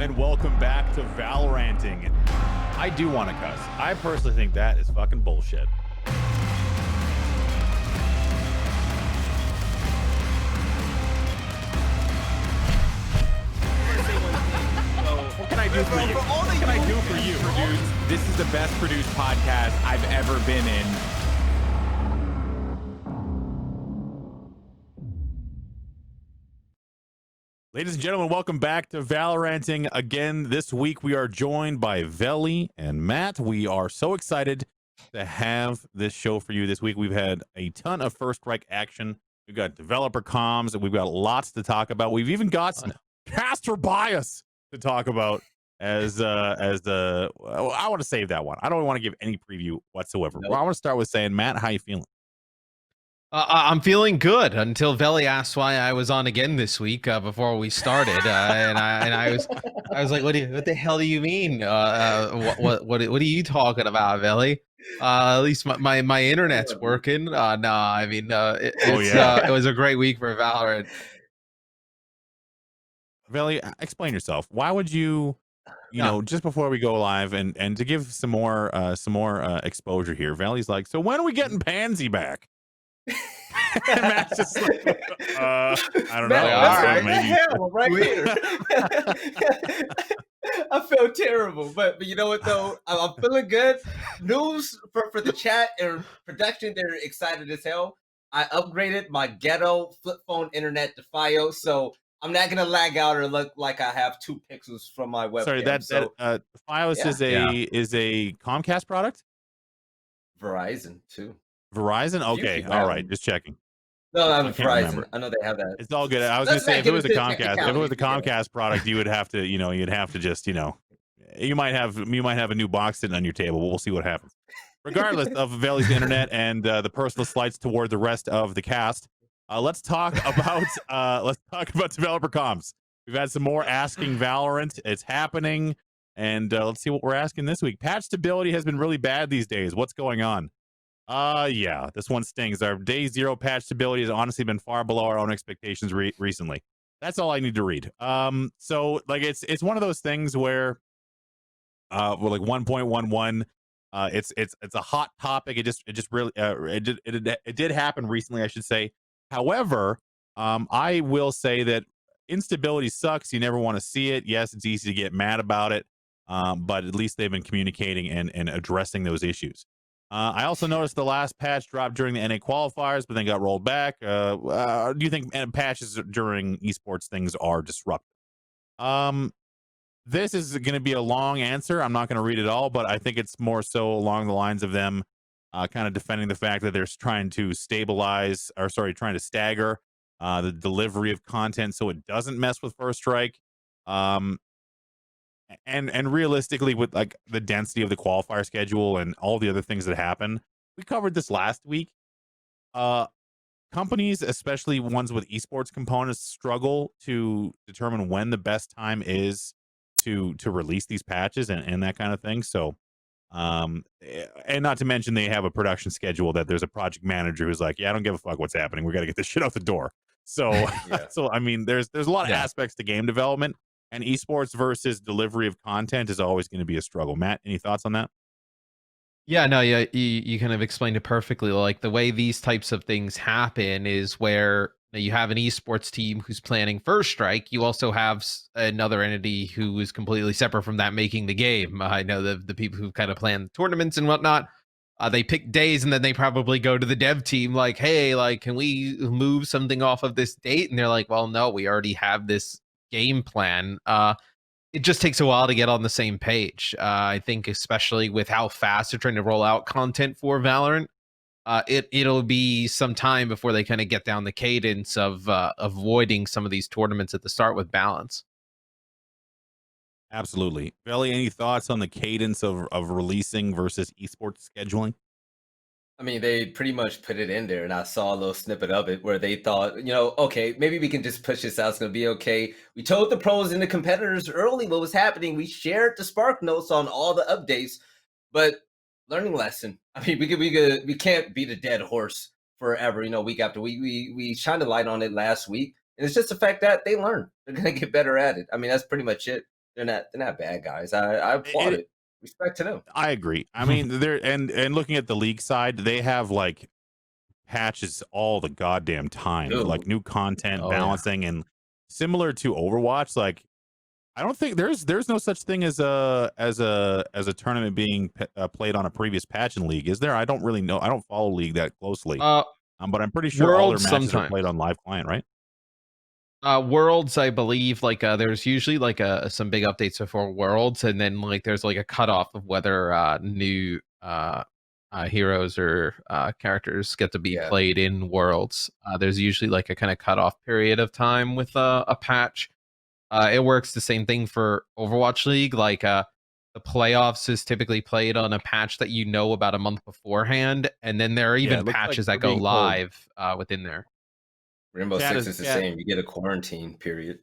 and welcome back to Valoranting. I do want to cuss. I personally think that is fucking bullshit. What can I do for you? What can I do for you, dudes? This is the best produced podcast I've ever been in. Ladies and gentlemen, welcome back to Valoranting. Again, this week we are joined by Veli and Matt. We are so excited to have this show for you this week. We've had a ton of First Strike action. We've got developer comms, and we've got lots to talk about. We've even got some caster bias to talk about as the I want to save that one. I don't want to give any preview whatsoever. Nope. Well, I want to start with saying, Matt, how you feeling? I'm feeling good until Veli asked why I was on again this week before we started, and I was like, what the hell do you mean? What are you talking about, Veli? At least my internet's working. No, I mean it was a great week for Valorant. Veli, explain yourself. Why would you know, just before we go live and to give some more exposure here, Veli's like, so when are we getting Pansy back? And Matt's just like, I don't know. That's maybe terrible right here. I feel terrible, but you know what though? I'm feeling good. News for the chat and production, they're excited as hell. I upgraded my ghetto flip phone internet to Fios, so I'm not gonna lag out or look like I have 2 pixels from my webcam. Sorry, that Fios is a Comcast product? Verizon too. Verizon? Okay, all right, just checking. No, I'm Verizon. I know they have that. It's all good. I was gonna say if it was a Comcast product, you would have to, you'd have to just, you might have a new box sitting on your table. We'll see what happens. Regardless of Veli's internet and the personal slights toward the rest of the cast, let's talk about developer comms. We've had some more asking Valorant. It's happening, and let's see what we're asking this week. Patch stability has been really bad these days. What's going on? Yeah, this one stings. Our day 0 patch stability has honestly been far below our own expectations recently. That's all I need to read. So like it's one of those things where we're like 1.11. It's a hot topic. It just really it did happen recently, I should say. However, I will say that instability sucks. You never want to see it. Yes, it's easy to get mad about it, but at least they've been communicating and addressing those issues. I also noticed the last patch dropped during the NA qualifiers, but then got rolled back. Do you think patches during esports things are disruptive? This is going to be a long answer. I'm not going to read it all, but I think it's more so along the lines of them kind of defending the fact that they're trying to trying to stagger the delivery of content so it doesn't mess with First Strike. And realistically, with like the density of the qualifier schedule and all the other things that happen, we covered this last week. Companies, especially ones with esports components, struggle to determine when the best time is to release these patches and that kind of thing. So, and not to mention they have a production schedule that there's a project manager who's like, yeah, I don't give a fuck what's happening. We got to get this shit out the door. So, so I mean, there's a lot of aspects to game development. And esports versus delivery of content is always going to be a struggle. Matt, any thoughts on that? Yeah, no, yeah, you kind of explained it perfectly. Like the way these types of things happen is where you have an esports team who's planning First Strike. You also have another entity who is completely separate from that making the game. I know the people who kind of plan tournaments and whatnot. They pick days and then they probably go to the dev team like, hey, like, can we move something off of this date? And they're like, well, no, we already have this game plan. It just takes a while to get on the same page. I think especially with how fast they're trying to roll out content for Valorant, it'll be some time before they kind of get down the cadence of avoiding some of these tournaments at the start with balance. Absolutely. Veli, any thoughts on the cadence of releasing versus esports scheduling? I mean, they pretty much put it in there, and I saw a little snippet of it where they thought, okay, maybe we can just push this out. It's going to be okay. We told the pros and the competitors early what was happening. We shared the Spark notes on all the updates, but learning lesson. I mean, we can't beat a dead horse forever. Week after week. We shined a light on it last week, and it's just the fact that they learn. They're going to get better at it. I mean, that's pretty much it. they're not bad guys. I applaud it. Respect to them. I agree. I mean, they're and looking at the league side, they have like patches all the goddamn time, like Dude, new content, Oh, yeah. balancing, and similar to Overwatch. Like, I don't think there's no such thing as a tournament being played on a previous patch in League, is there? I don't really know. I don't follow League that closely, but I'm pretty sure all their Worlds matches are sometimes. played on live client, right? Worlds, I believe, like there's usually like some big updates before Worlds, and then like there's like a cutoff of whether new heroes or characters get to be Yeah. played in Worlds. There's usually like a kind of cutoff period of time with a patch. It works the same thing for Overwatch League. Like the playoffs is typically played on a patch that you know about a month beforehand, and then there are Yeah, even it looks like patches we're that go being told. live within there. Rainbow Chat Six is- is the chat- same. You get a quarantine period.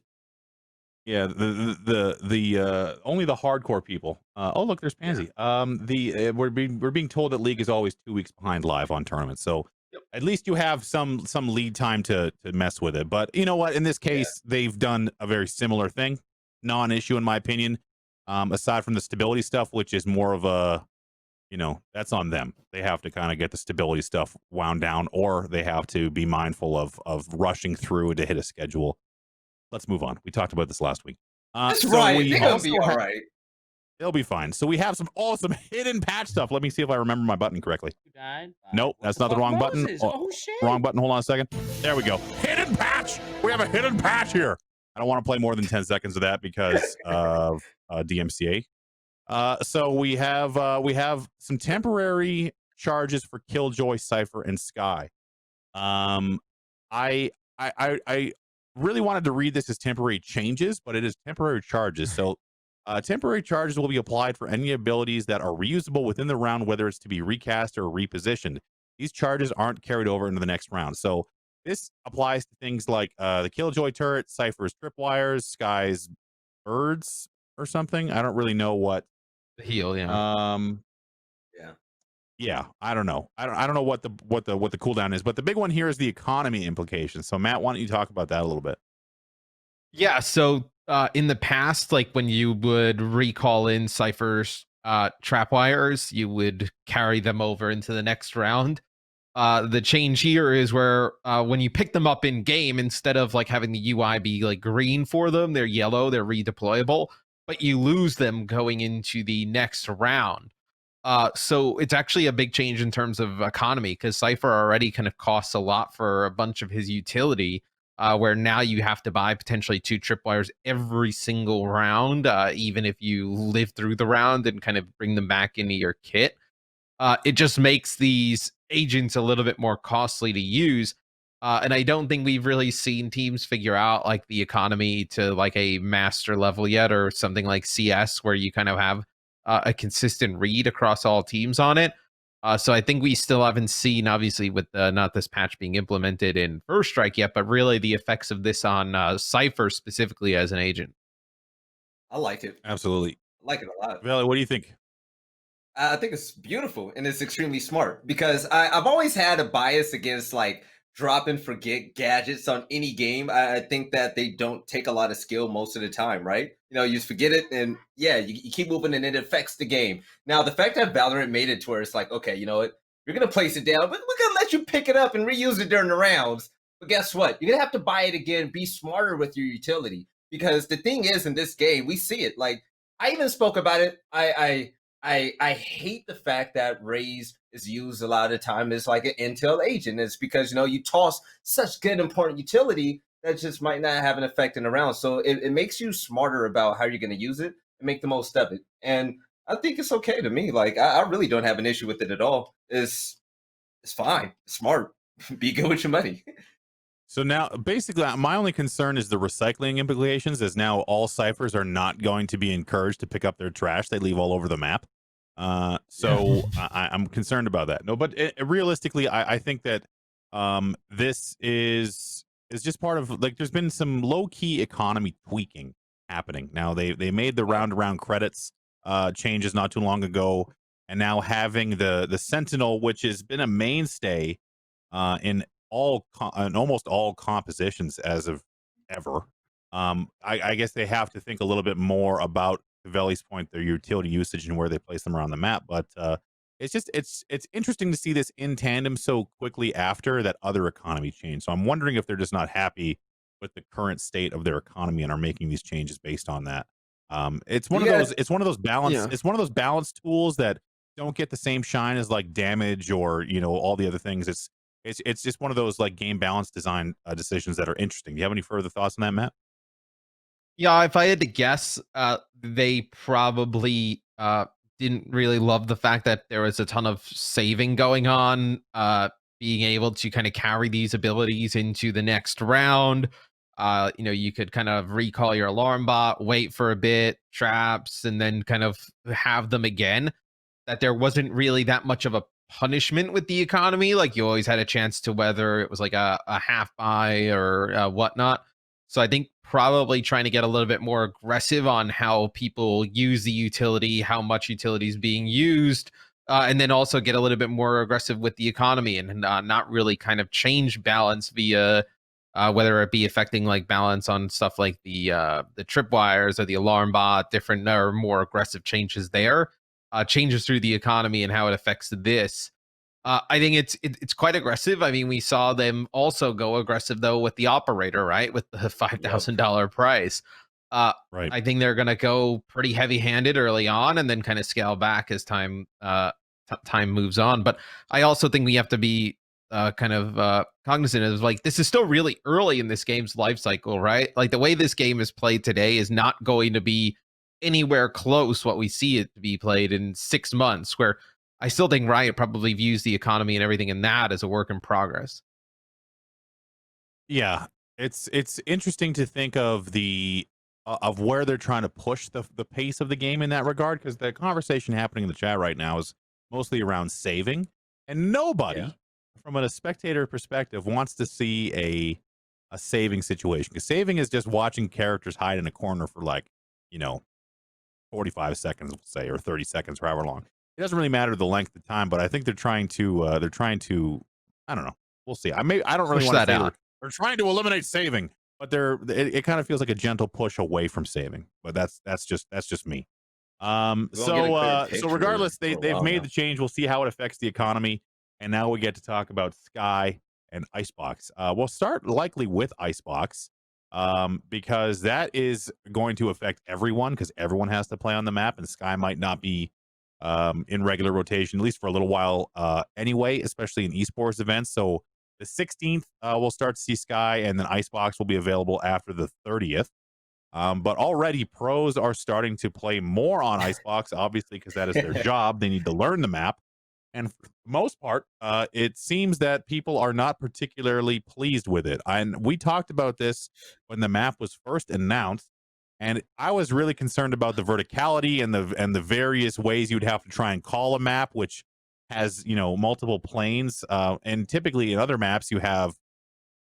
Yeah, the only the hardcore people. Oh, look, there's Pansy. We're being told that League is always 2 weeks behind live on tournaments, so at least you have some lead time to mess with it. But you know what? In this case, they've done a very similar thing, non-issue in my opinion. Aside from the stability stuff, which is more of a, that's on them. They have to kind of get the stability stuff wound down, or they have to be mindful of rushing through to hit a schedule. Let's move on. We talked about this last week. That's so right. we They're gonna also be all have- right. They'll be fine. So we have some awesome hidden patch stuff. Let me see if I remember my button correctly. Nope, that's not the wrong button. Oh, shit. Wrong button. Hold on a second. There we go. Hidden patch. We have a hidden patch here. I don't want to play more than 10 seconds of that because of DMCA. So we have some temporary charges for Killjoy, Cypher, and Sky. I really wanted to read this as temporary changes, but it is temporary charges. So temporary charges will be applied for any abilities that are reusable within the round, whether it's to be recast or repositioned. These charges aren't carried over into the next round. So this applies to things like the Killjoy turret, Cypher's tripwires, Sky's birds or something. I don't really know what. The heal, yeah. Yeah, I don't know. I don't know what the cooldown is, but the big one here is the economy implications. So Matt, why don't you talk about that a little bit? Yeah, so in the past, like when you would recall in Cypher's trapwires, you would carry them over into the next round. The change here is where when you pick them up in game, instead of like having the UI be like green for them, they're yellow, they're redeployable, but you lose them going into the next round. So it's actually a big change in terms of economy, because Cypher already kind of costs a lot for a bunch of his utility, where now you have to buy potentially 2 tripwires every single round, even if you live through the round and kind of bring them back into your kit. It just makes these agents a little bit more costly to use. And I don't think we've really seen teams figure out like the economy to like a master level yet, or something like CS where you kind of have a consistent read across all teams on it. So I think we still haven't seen, obviously, with not this patch being implemented in First Strike yet, but really the effects of this on Cypher specifically as an agent. I like it. Absolutely. I like it a lot. Valley, what do you think? I think it's beautiful and it's extremely smart, because I've always had a bias against like drop and forget gadgets on any game. I think that they don't take a lot of skill most of the time, right? You just forget it, and you keep moving and it affects the game. Now, the fact that Valorant made it to where it's like, okay, you know what? You're going to place it down, but we're going to let you pick it up and reuse it during the rounds. But guess what? You're going to have to buy it again, be smarter with your utility. Because the thing is, in this game, we see it. Like, I even spoke about it. I hate the fact that Raze is used a lot of the time as like an intel agent. It's because you toss such good important utility that just might not have an effect in the round. So it makes you smarter about how you're going to use it and make the most of it. And I think it's okay to me. Like I really don't have an issue with it at all. It's fine. It's smart. Be good with your money. So now, basically, my only concern is the recycling implications, as now all ciphers are not going to be encouraged to pick up their trash they leave all over the map. So I'm concerned about that. No, but realistically, I think that this is just part of, like, there's been some low-key economy tweaking happening. Now, they made the round-to-round credits changes not too long ago, and now having the Sentinel, which has been a mainstay in almost all compositions as of ever. I guess they have to think a little bit more about, to Veli's point, their utility usage and where they place them around the map. But it's interesting to see this in tandem so quickly after that other economy change. So I'm wondering if they're just not happy with the current state of their economy and are making these changes based on that. It's one of those. It's one of those balance. Yeah. It's one of those balance tools that don't get the same shine as like damage or all the other things. It's just one of those like game balance design decisions that are interesting. Do you have any further thoughts on that, Matt? Yeah, if I had to guess, they probably didn't really love the fact that there was a ton of saving going on, being able to kind of carry these abilities into the next round. You could kind of recall your alarm bot, wait for a bit, traps, and then kind of have them again. That there wasn't really that much of a punishment with the economy. Like you always had a chance to whether it was like a half buy or whatnot. So I think probably trying to get a little bit more aggressive on how people use the utility, how much utility is being used, and then also get a little bit more aggressive with the economy and not really kind of change balance via whether it be affecting like balance on stuff like the tripwires or the alarm bot, different or more aggressive changes there, changes through the economy and how it affects this. I think it's quite aggressive. I mean, we saw them also go aggressive though with the operator, right? With the $5,000 price. Right. I think they're going to go pretty heavy-handed early on, and then kind of scale back as time moves on. But I also think we have to be kind of cognizant of like this is still really early in this game's life cycle, right? Like the way this game is played today is not going to be anywhere close what we see it to be played in 6 months, where I still think Riot probably views the economy and everything in that as a work in progress. Yeah, it's interesting to think of of where they're trying to push the pace of the game in that regard, because the conversation happening in the chat right now is mostly around saving, and nobody from a spectator perspective wants to see a saving situation, because saving is just watching characters hide in a corner for like 45 seconds, we'll say, or 30 seconds, or however long. It doesn't really matter the length of time, but I think they're trying to I don't know. We'll see. I don't really want to say they're trying to eliminate saving, but it kind of feels like a gentle push away from saving. But that's just me. So regardless, they've made the change. We'll see how it affects the economy. And now we get to talk about Sky and Icebox. We'll start likely with Icebox, because that is going to affect everyone, because everyone has to play on the map, and Sky might not be in regular rotation, at least for a little while anyway, especially in esports events. So the 16th, we'll start to see Sky, and then Icebox will be available after the 30th. But already pros are starting to play more on Icebox, obviously, because that is their job. They need to learn the map. And for the most part, it seems that people are not particularly pleased with it. And we talked about this when the map was first announced, and I was really concerned about the verticality and the various ways you'd have to try and call a map, which has multiple planes. And typically in other maps you have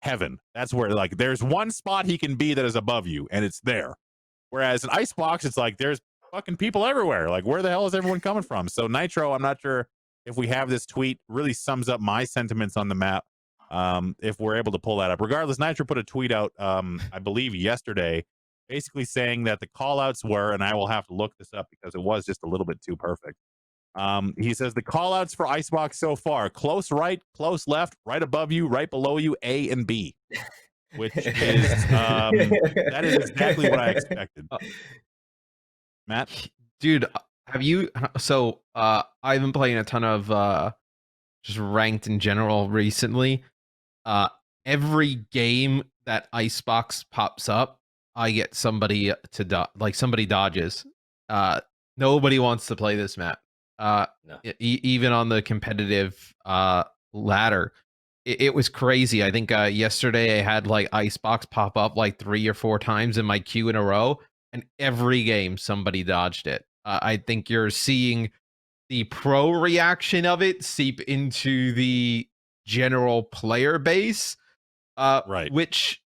heaven. That's where like there's one spot he can be that is above you, and it's there. Whereas in Icebox, it's like there's fucking people everywhere. Like where the hell is everyone coming from? So Nitro, I'm not sure if we have this tweet, really sums up my sentiments on the map. If we're able to pull that up. Regardless, Nitro put a tweet out, I believe yesterday, basically saying that the callouts were, and I will have to look this up because it was just a little bit too perfect. He says the callouts for Icebox so far: close right, close left, right above you, right below you, A and B, which is that is exactly what I expected. Matt, dude, have you? So I've been playing a ton of just ranked in general recently. Every game that Icebox pops up, I get somebody to somebody dodges. Nobody wants to play this map. No. Even on the competitive ladder, it was crazy. I think yesterday I had like Icebox pop up like 3 or 4 times in my queue in a row, and every game somebody dodged it. I think you're seeing the pro reaction of it seep into the general player base, right? Which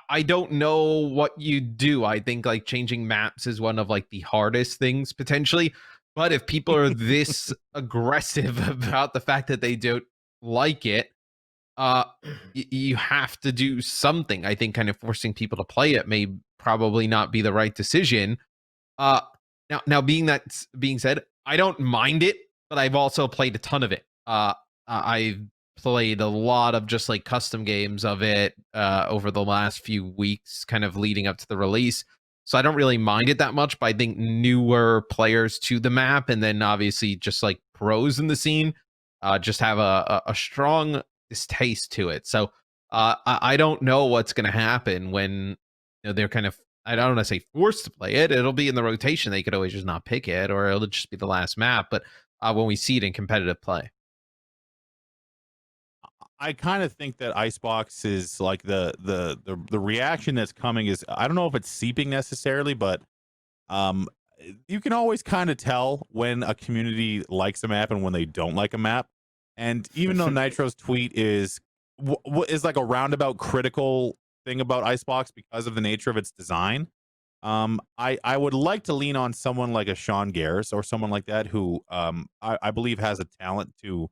I don't know what you do. I think like changing maps is one of like the hardest things potentially. But if people are this aggressive about the fact that they don't like it, you have to do something. I think kind of forcing people to play it may probably not be the right decision. Uh, now being said, I don't mind it, but I've also played a ton of it. I've played a lot of just like custom games of it over the last few weeks, kind of leading up to the release. So I don't really mind it that much, but I think newer players to the map, and then obviously just like pros in the scene, just have a strong distaste to it. So I don't know what's going to happen when they're kind of, I don't want to say forced to play it. It'll be in the rotation. They could always just not pick it, or it'll just be the last map. But when we see it in competitive play, I kind of think that Icebox is like the reaction that's coming is, I don't know if it's seeping necessarily, but you can always kind of tell when a community likes a map and when they don't like a map. And even though Nitro's tweet is like a roundabout critical thing about Icebox because of the nature of its design, I would like to lean on someone like a Sean Garris or someone like that who I believe has a talent to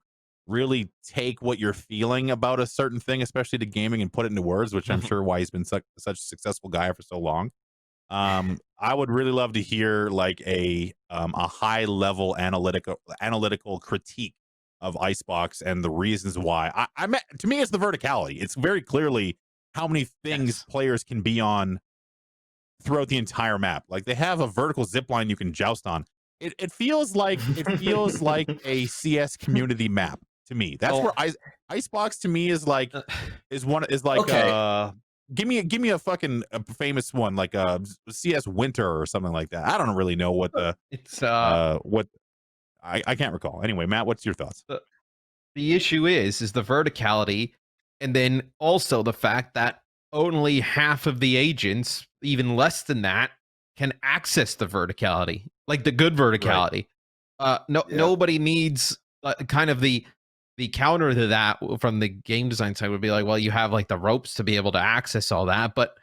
really take what you're feeling about a certain thing, especially to gaming, and put it into words, which I'm sure why he's been such a successful guy for so long. I would really love to hear like a high level analytical critique of Icebox and the reasons why. To me, it's the verticality. It's very clearly how many things players can be on throughout the entire map. Like they have a vertical zip line you can joust on. It feels like a CS community map to me. That's where Icebox to me is like Okay. give me a fucking famous one like CS Winter or something like that. I don't really know what the it's what I can't recall. Anyway, Matt, what's your thoughts? the issue is the verticality, and then also the fact that only half of the agents, even less than that, can access the verticality, like the good verticality. Nobody needs kind of the counter to that from the game design side would be like, well, you have like the ropes to be able to access all that, but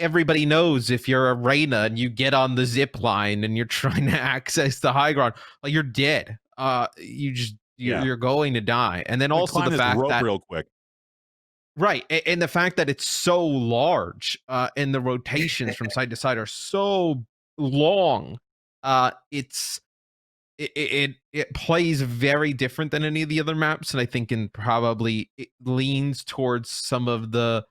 everybody knows if you're a Reyna and you get on the zip line and you're trying to access the high ground, like you're dead. You're going to die. And then also the fact that real quick. Right, and the fact that it's so large, and the rotations from side to side are so long, it plays very different than any of the other maps, and I think it leans towards some of the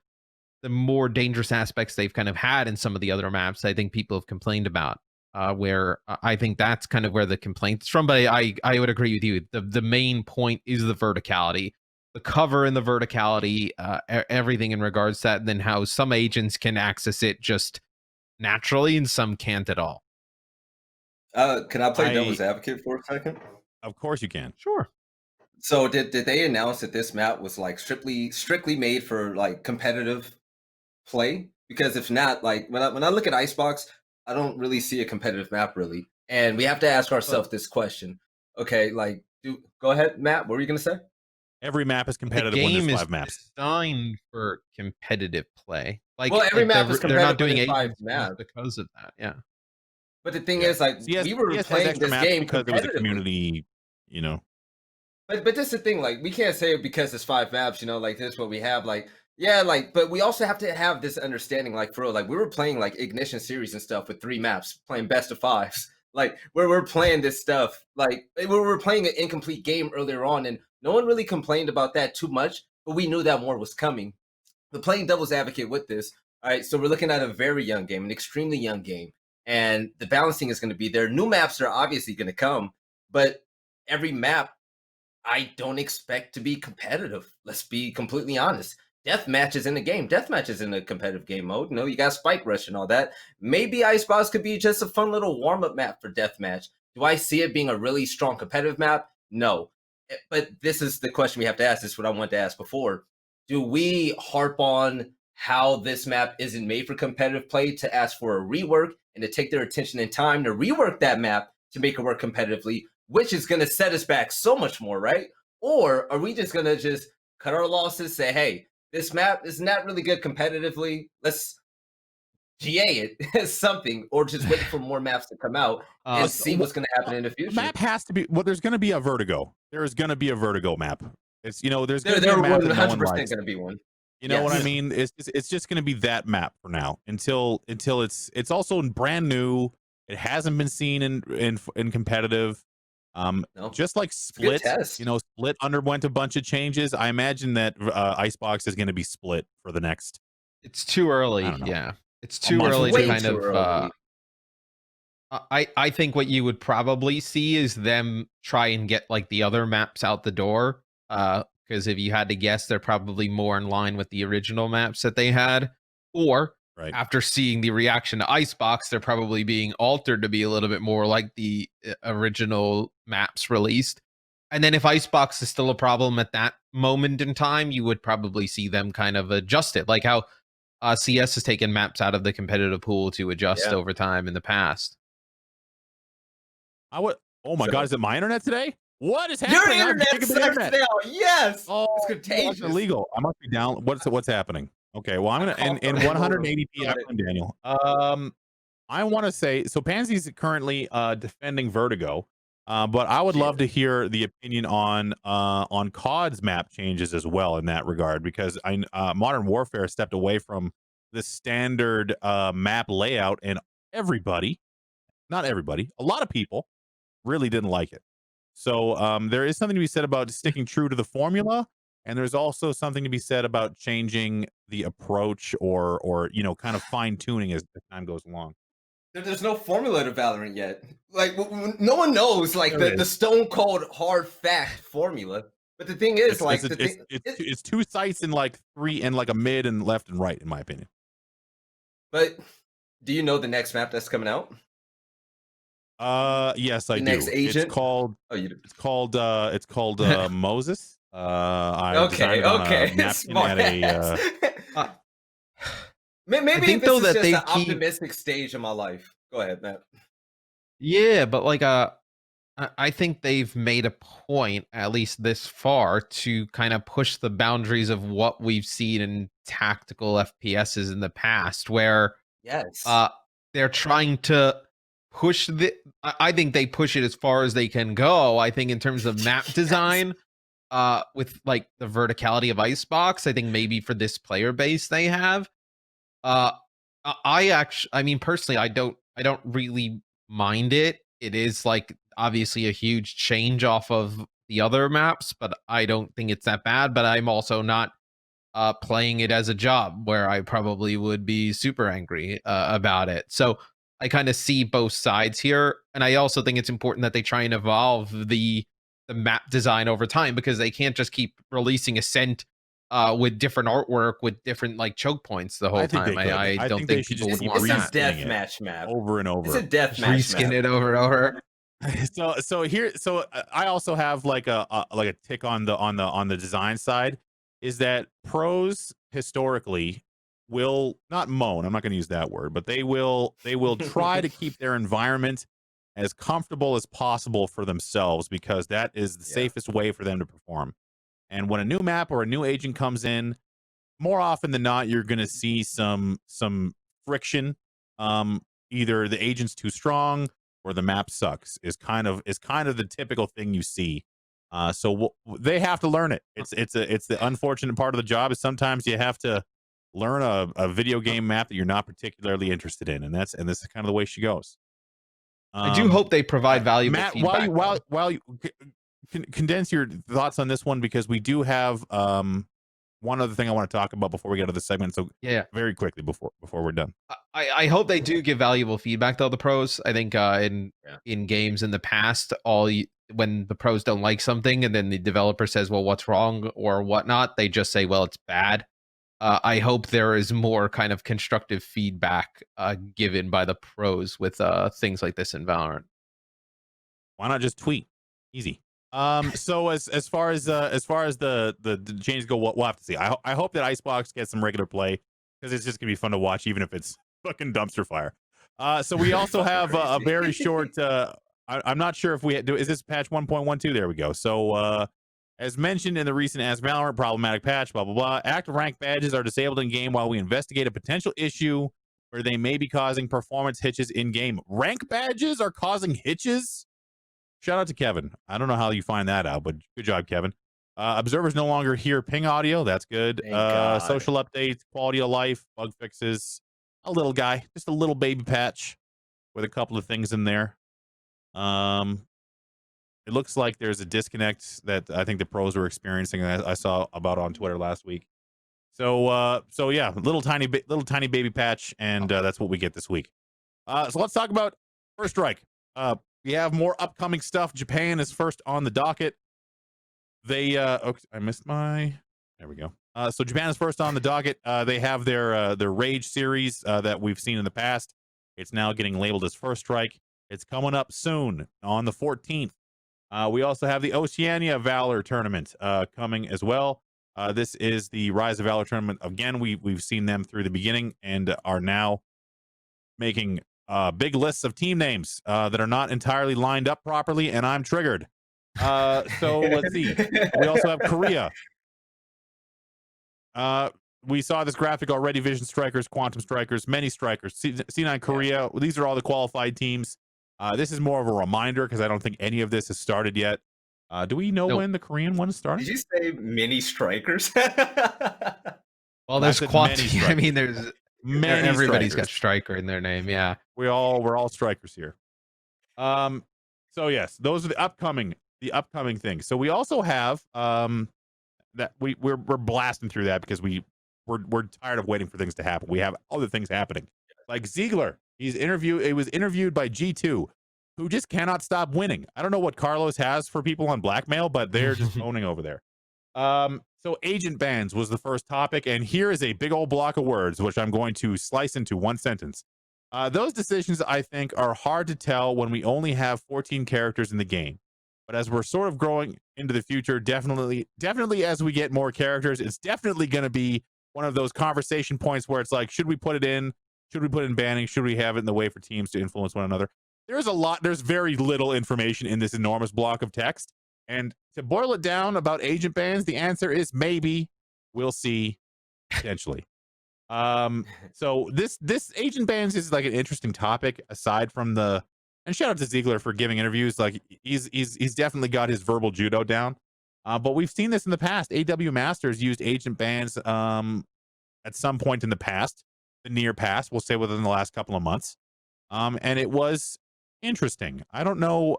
more dangerous aspects they've kind of had in some of the other maps. I think people have complained about, where I think that's kind of where the complaints from. But I would agree with you. The main point is the verticality. The cover and the verticality, everything in regards to that, and then how some agents can access it just naturally and some can't at all. Can I play devil's advocate for a second? Of course you can. Sure. So did they announce that this map was like strictly made for like competitive play? Because if not, like when I look at Icebox, I don't really see a competitive map really. And we have to ask ourselves this question. Okay, like go ahead, Matt, what were you gonna say? Every map is competitive when there's 5 maps. Designed for competitive play. Like, well, every map is competitive. They're not doing 5 maps because of that. Yeah. But the thing is, like, we were playing this game because it was a community, you know. But that's the thing, like, we can't say it because it's 5 maps, like this is what we have, like, yeah, like, but we also have to have this understanding, like, for real, like, we were playing like Ignition series and stuff with 3 maps, playing best of 5s, like, where we're playing this stuff, like, we were playing an incomplete game earlier on, and no one really complained about that too much, but we knew that more was coming. But playing devil's advocate with this, all right, so we're looking at a very young game, an extremely young game, and the balancing is going to be there. New maps are obviously going to come, but every map I don't expect to be competitive. Let's be completely honest. Death matches in the game. Death matches in a competitive game mode. You got Spike Rush and all that. Maybe Icebox could be just a fun little warm-up map for deathmatch. Do I see it being a really strong competitive map? No. But this is the question we have to ask. This is what I wanted to ask before. Do we harp on how this map isn't made for competitive play to ask for a rework and to take their attention and time to rework that map to make it work competitively, which is going to set us back so much more, right? Or are we just going to just cut our losses, say, hey, this map is not really good competitively. Let's GA it as something, or just wait for more maps to come out and see what's going to happen in the future. The map has to be, well, there's going to be a Vertigo. There is going to be a Vertigo map. It's there's There, going to be a there map that no one 100% likes. going to be one. You know what I Yes. mean? It's just going to be that map for now until it's also brand new. It hasn't been seen in competitive. No. Just like Split, Split underwent a bunch of changes. I imagine that Icebox is going to be Split for the next. It's too early. I don't know. Yeah, it's too early Way to kind too of. early. I think what you would probably see is them try and get like the other maps out the door. Because if you had to guess, they're probably more in line with the original maps that they had. Or after seeing the reaction to Icebox, they're probably being altered to be a little bit more like the original maps released. And then if Icebox is still a problem at that moment in time, you would probably see them kind of adjust it, like how CS has taken maps out of the competitive pool to adjust over time in the past. Oh my God, is it my internet today? What is happening? Your internet sucks now. Yes. Oh, it's contagious. It's illegal. I must be down. What's happening? Okay, well I'm gonna in 180p. Daniel. I want to say so. Pansy's currently defending Vertigo, but I would love to hear the opinion on COD's map changes as well in that regard, because Modern Warfare stepped away from the standard map layout, and not everybody, a lot of people really didn't like it. So there is something to be said about sticking true to the formula, and there's also something to be said about changing the approach or kind of fine tuning as the time goes along. There's no formula to Valorant yet. Like no one knows like the stone cold hard fact formula. But the thing is, it's two sites and like three and like a mid and left and right, in my opinion. But do you know the next map that's coming out? Yes, I do. Next agent? It's called. Oh, you do. It's called Moses. Okay. Maybe I think though that they an optimistic stage in my life. Go ahead, Matt. Yeah, but like I think they've made a point, at least this far, to kind of push the boundaries of what we've seen in tactical FPSs in the past, where they're trying to push I think they push it as far as they can go. I think in terms of map design, with like the verticality of Icebox, I think maybe for this player base they have. I mean, personally, I don't really mind it. It is like obviously a huge change off of the other maps, but I don't think it's that bad. But I'm also not playing it as a job, where I probably would be super angry about it. So I kind of see both sides here, and I also think it's important that they try and evolve the map design over time, because they can't just keep releasing Ascent with different artwork with different like choke points the whole time. I don't think people would want that. It's a deathmatch map over and over. It's a deathmatch map. Reskin it over and over. So I also have like a tick on the design side, is that pros historically will not moan. I'm not going to use that word, but they will try to keep their environment as comfortable as possible for themselves, because that is the safest way for them to perform. And when a new map or a new agent comes in, more often than not, you're going to see some friction. Either the agent's too strong or the map sucks is kind of the typical thing you see. So they have to learn it. It's the unfortunate part of the job, is sometimes you have to learn a video game map that you're not particularly interested in, and this is kind of the way she goes. I do hope they provide valuable Matt, feedback. while you condense your thoughts on this one, because we do have one other thing I want to talk about before we get to the segment. So very quickly before we're done. I hope they do give valuable feedback, though, the pros. I think in games in the past, when the pros don't like something and then the developer says, well, what's wrong or whatnot, they just say, well, it's bad. I hope there is more kind of constructive feedback given by the pros with things like this in Valorant. Why not just tweet? Easy. So as far as the changes go, we'll have to see. I hope that Icebox gets some regular play, because it's just gonna be fun to watch, even if it's fucking dumpster fire. So we also have a very short. I'm not sure if we do. Is this patch 1.12? There we go. So as mentioned in the recent Ask Valorant problematic patch, blah blah blah. Active rank badges are disabled in game while we investigate a potential issue where they may be causing performance hitches in game. Rank badges are causing hitches. Shout out to Kevin. I don't know how you find that out, but good job, Kevin. Observers no longer hear ping audio. That's good. Thank God. Social updates, quality of life, bug fixes. A little guy, just a little baby patch with a couple of things in there. It looks like there's a disconnect that I think the pros were experiencing. I saw about on Twitter last week. So yeah, little tiny baby patch, and that's what we get this week. So let's talk about First Strike. We have more upcoming stuff. Japan is first on the docket. They okay, I missed my. There we go. So Japan is first on the docket. They have their Rage series that we've seen in the past. It's now getting labeled as First Strike. It's coming up soon on the 14th. We also have the Oceania Valor tournament coming as well. This is the Rise of Valor tournament. Again, we've seen them through the beginning and are now making big lists of team names that are not entirely lined up properly, and I'm triggered. So let's see. We also have Korea. We saw this graphic already. Vision Strikers, Quantum Strikers, many Strikers, C9 Korea. These are all the qualified teams. This is more of a reminder because I don't think any of this has started yet. Do we know when the Korean one started? Did you say mini strikers? Well, there's quantity. I mean, there's many. Everybody's got striker in their name. Yeah, we're all strikers here. So yes, those are the upcoming things. So we also have that we're blasting through that because we're tired of waiting for things to happen. We have other things happening, like Ziegler. He was interviewed by G2, who just cannot stop winning. I don't know what Carlos has for people on blackmail, but they're just owning over there. So agent bans was the first topic, and here is a big old block of words, which I'm going to slice into one sentence. Those decisions, I think, are hard to tell when we only have 14 characters in the game. But as we're sort of growing into the future, definitely as we get more characters, it's definitely going to be one of those conversation points where it's like, should we put it in? Should we put in banning? Should we have it in the way for teams to influence one another? There's very little information in this enormous block of text. And to boil it down about agent bans, the answer is maybe. We'll see, potentially. So this agent bans is like an interesting topic aside from and shout out to Ziegler for giving interviews. Like he's definitely got his verbal judo down. But we've seen this in the past. AW Masters used agent bans at some point in the past, the near past, we'll say within the last couple of months. And it was interesting. I don't know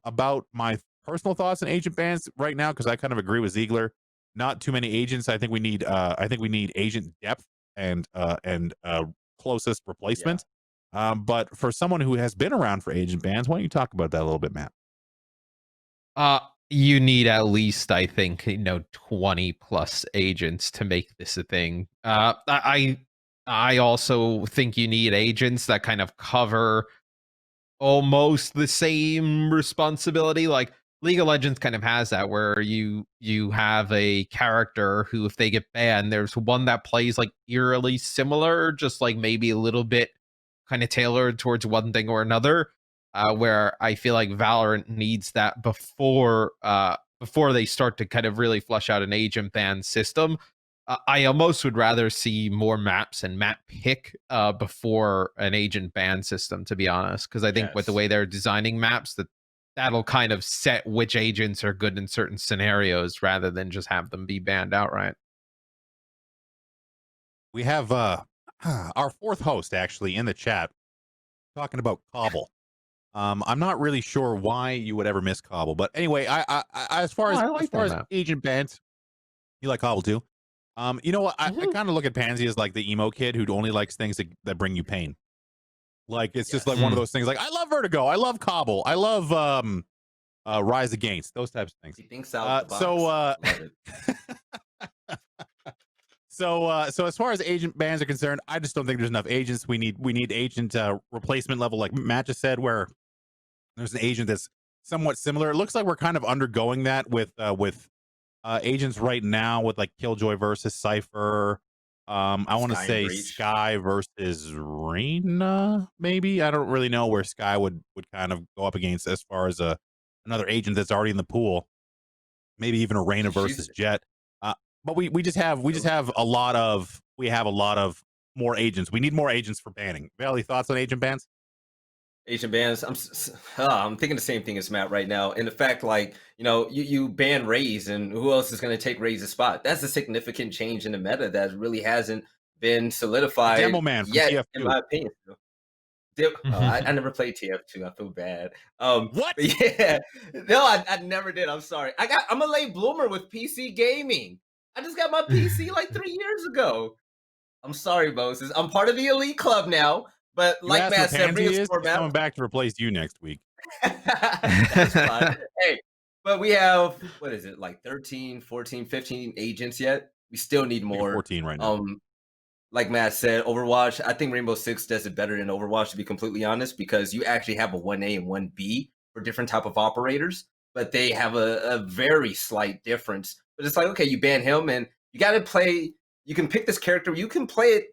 about my personal thoughts on agent bans right now because I kind of agree with Ziegler. Not too many agents. I think we need agent depth and closest replacement. Yeah. But for someone who has been around for agent bans, why don't you talk about that a little bit, Matt? You need at least, I think, 20 plus agents to make this a thing. I also think you need agents that kind of cover almost the same responsibility. Like League of Legends kind of has that, where you have a character who, if they get banned, there's one that plays like eerily similar, just like maybe a little bit kind of tailored towards one thing or another. Where I feel like Valorant needs that before they start to kind of really flush out an agent ban system. I almost would rather see more maps and map pick before an agent ban system, to be honest, because I think with the way they're designing maps, that'll kind of set which agents are good in certain scenarios rather than just have them be banned outright. We have our fourth host actually in the chat talking about Cobble. I'm not really sure why you would ever miss Cobble, but anyway, I as far as agent bans, you like Cobble too. You know what? I kind of look at Pansy as like the emo kid who only likes things that bring you pain. Like it's just like one of those things. Like I love Vertigo, I love Cobble, I love Rise Against, those types of things. He thinks out the box. So as far as agent bans are concerned, I just don't think there's enough agents. We need agent replacement level, like Matt just said, where there's an agent that's somewhat similar. It looks like we're kind of undergoing that with agents right now with like Killjoy versus Cypher. I want to say Sky versus Reyna, maybe. I don't really know where Sky would kind of go up against as far as another agent that's already in the pool. Maybe even a Reyna versus Jet. But we just have a lot of more agents. We need more agents for banning. Valley, thoughts on agent bans? Asian bans. I'm thinking the same thing as Matt right now. And the fact, like, you ban Raze, and who else is going to take Raze's spot? That's a significant change in the meta that really hasn't been The solidified demo man from yet, in TF2. my opinion. I never played TF2. I feel bad. What? But yeah, no, I never did. I'm sorry. I'm a late bloomer with PC gaming. I just got my PC like 3 years ago. I'm sorry, Moses. I'm part of the elite club now. But You like asked where Matt said, bring Pansy a is? sport He's map. coming back to replace you next week. That's fine. Hey, but we have, what is it, like 13, 14, 15 agents yet? We still need Like more. 14 right now. Like Matt said, Overwatch, I think Rainbow Six does it better than Overwatch, to be completely honest, because you actually have a 1A and 1B for different type of operators, but they have a very slight difference. But it's like, okay, you ban him and you got to play, you can pick this character, you can play it,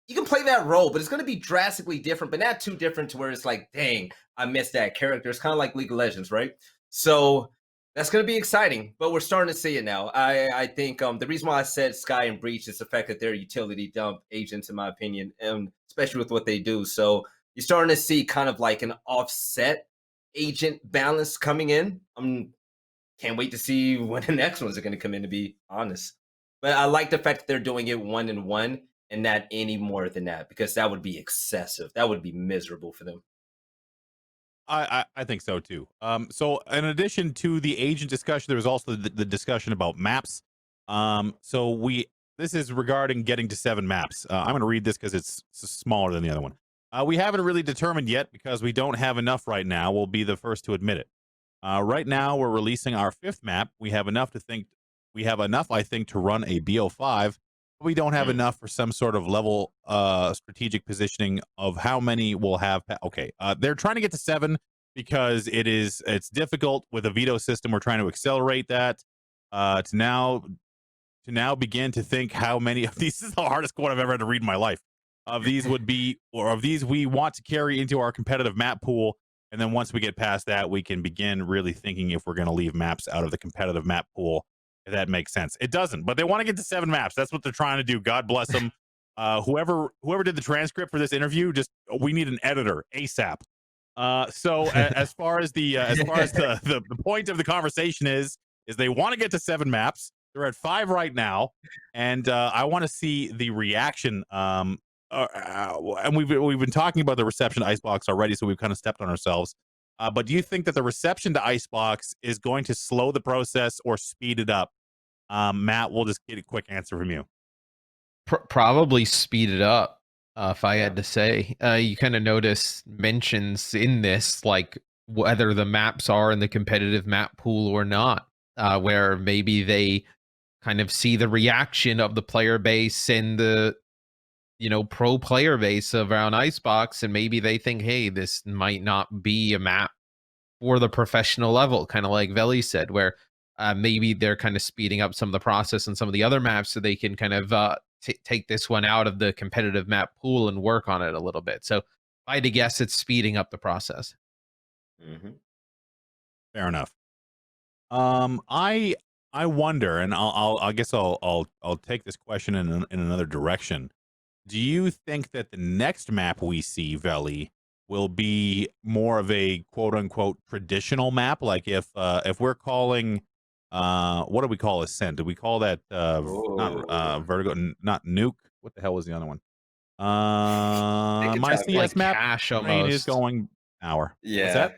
you can play that role, but it's going to be drastically different, but not too different to where it's like, dang, I missed that character. It's kind of like League of Legends, right? So that's going to be exciting, but we're starting to see it now. I think the reason why I said Sky and Breach is the fact that they're utility dump agents, in my opinion, and especially with what they do. So you're starting to see kind of like an offset agent balance coming in. Can't wait to see when the next ones are going to come in, to be honest. But I like the fact that they're doing it 1-1 and not any more than that, because that would be excessive. That would be miserable for them. I think so too. So in addition to the agent discussion, there was also the discussion about maps. So this is regarding getting to 7 maps. I'm going to read this because it's smaller than the other one. We haven't really determined yet because we don't have enough right now. We'll be the first to admit it. Right now, we're releasing our 5th map. We have enough, I think, to run a BO5. But we don't have enough for some sort of level strategic positioning of how many we'll have. Okay, they're trying to get to 7 because it's difficult with a veto system. We're trying to accelerate that to now begin to think how many of these is the hardest quote I've ever had to read in my life. Of these would be, or of these we want to carry into our competitive map pool. And then once we get past that, we can begin really thinking if we're going to leave maps out of the competitive map pool, if that makes sense. It doesn't, but they want to get to 7 maps. That's what they're trying to do. God bless them. Whoever did the transcript for this interview, we need an editor ASAP. So as far as the point of the conversation is they want to get to 7 maps. They're at 5 right now, and I want to see the reaction. And we've been talking about the reception to Icebox already, so we've kind of stepped on ourselves. But do you think that the reception to Icebox is going to slow the process or speed it up? Matt, we'll just get a quick answer from you. Probably speed it up. If I had to say, you kind of notice mentions in this, like whether the maps are in the competitive map pool or not, where maybe they kind of see the reaction of the player base and the pro player base around Icebox, and maybe they think, hey, this might not be a map for the professional level, kind of like Veli said, where maybe they're kind of speeding up some of the process and some of the other maps so they can kind of take this one out of the competitive map pool and work on it a little bit. So if I had to guess, it's speeding up the process. Fair enough. I wonder, and I guess I'll take this question in another direction. Do you think that the next map we see, Veli, will be more of a quote unquote traditional map? Like if we're calling what do we call Ascent? Do we call that not Vertigo, not Nuke? What the hell was the other one? My CS like map Cash train is almost. going hour. Yeah. What's that?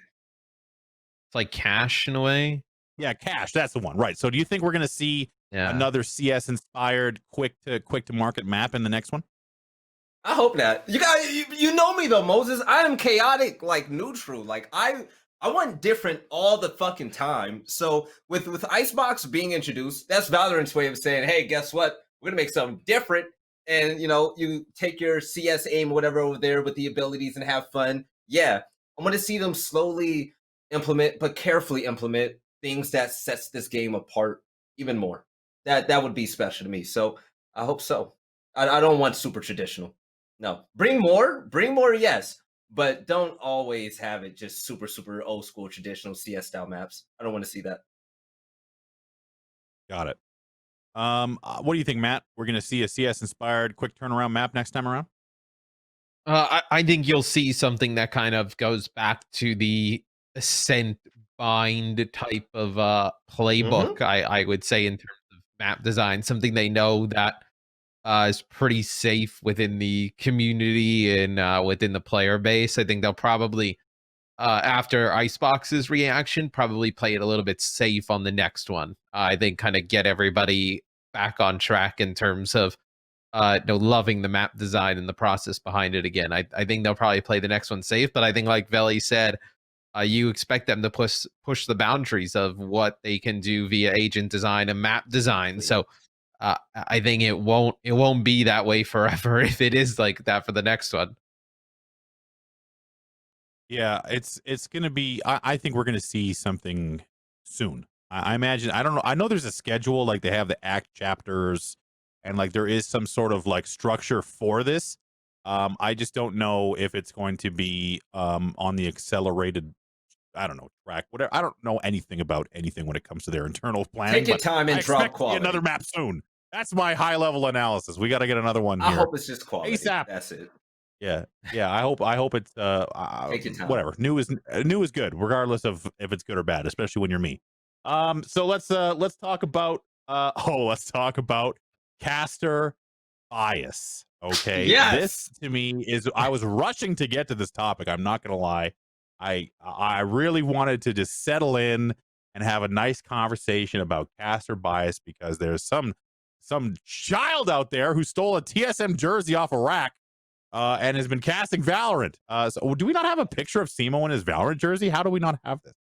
It's like Cash in a way. Yeah, Cash. That's the one. Right. So do you think we're going to see another CS inspired quick to market map in the next one? I hope not. You know me though, Moses. I am chaotic, like neutral. Like I want different all the fucking time. So with Icebox being introduced, that's Valorant's way of saying, hey, guess what? We're gonna make something different. And you take your CS aim or whatever over there with the abilities and have fun. Yeah. I want to see them slowly implement, but carefully implement things that sets this game apart even more. That would be special to me. So I hope so. I don't want super traditional. No, bring more, yes, but don't always have it just super old school traditional CS style maps. I don't want to see that. Got it. What do you think, Matt? We're going to see a CS inspired quick turnaround map next time around? I think you'll see something that kind of goes back to the Ascent bind type of playbook. I would say in terms of map design, something they know that is pretty safe within the community and within the player base. I think they'll probably after Icebox's reaction, probably play it a little bit safe on the next one. I think kind of get everybody back on track in terms of loving the map design and the process behind it again. I think they'll probably play the next one safe, but I think like Veli said, you expect them to push the boundaries of what they can do via agent design and map design. So I think it won't be that way forever if it is like that for the next one. Yeah, it's gonna be. I think we're gonna see something soon. I imagine. I don't know. I know there's a schedule, like they have the act chapters, and like there is some sort of like structure for this. I just don't know if it's going to be on the accelerated. I don't know, track. Whatever. I don't know anything about anything when it comes to their internal planning. Take your time and drop quality. Another map soon. That's my high level analysis. We got to get another one here. I hope it's just quality. ASAP. That's it. Yeah. I hope it's Take your time. Whatever. New is good, regardless of if it's good or bad, especially when you're me. So let's talk about caster bias. Okay. Yes. This to me is, I was rushing to get to this topic. I'm not gonna lie. I really wanted to just settle in and have a nice conversation about caster bias, because there's some child out there who stole a TSM jersey off a rack and has been casting Valorant. So do we not have a picture of Simo in his Valorant jersey? How do we not have this?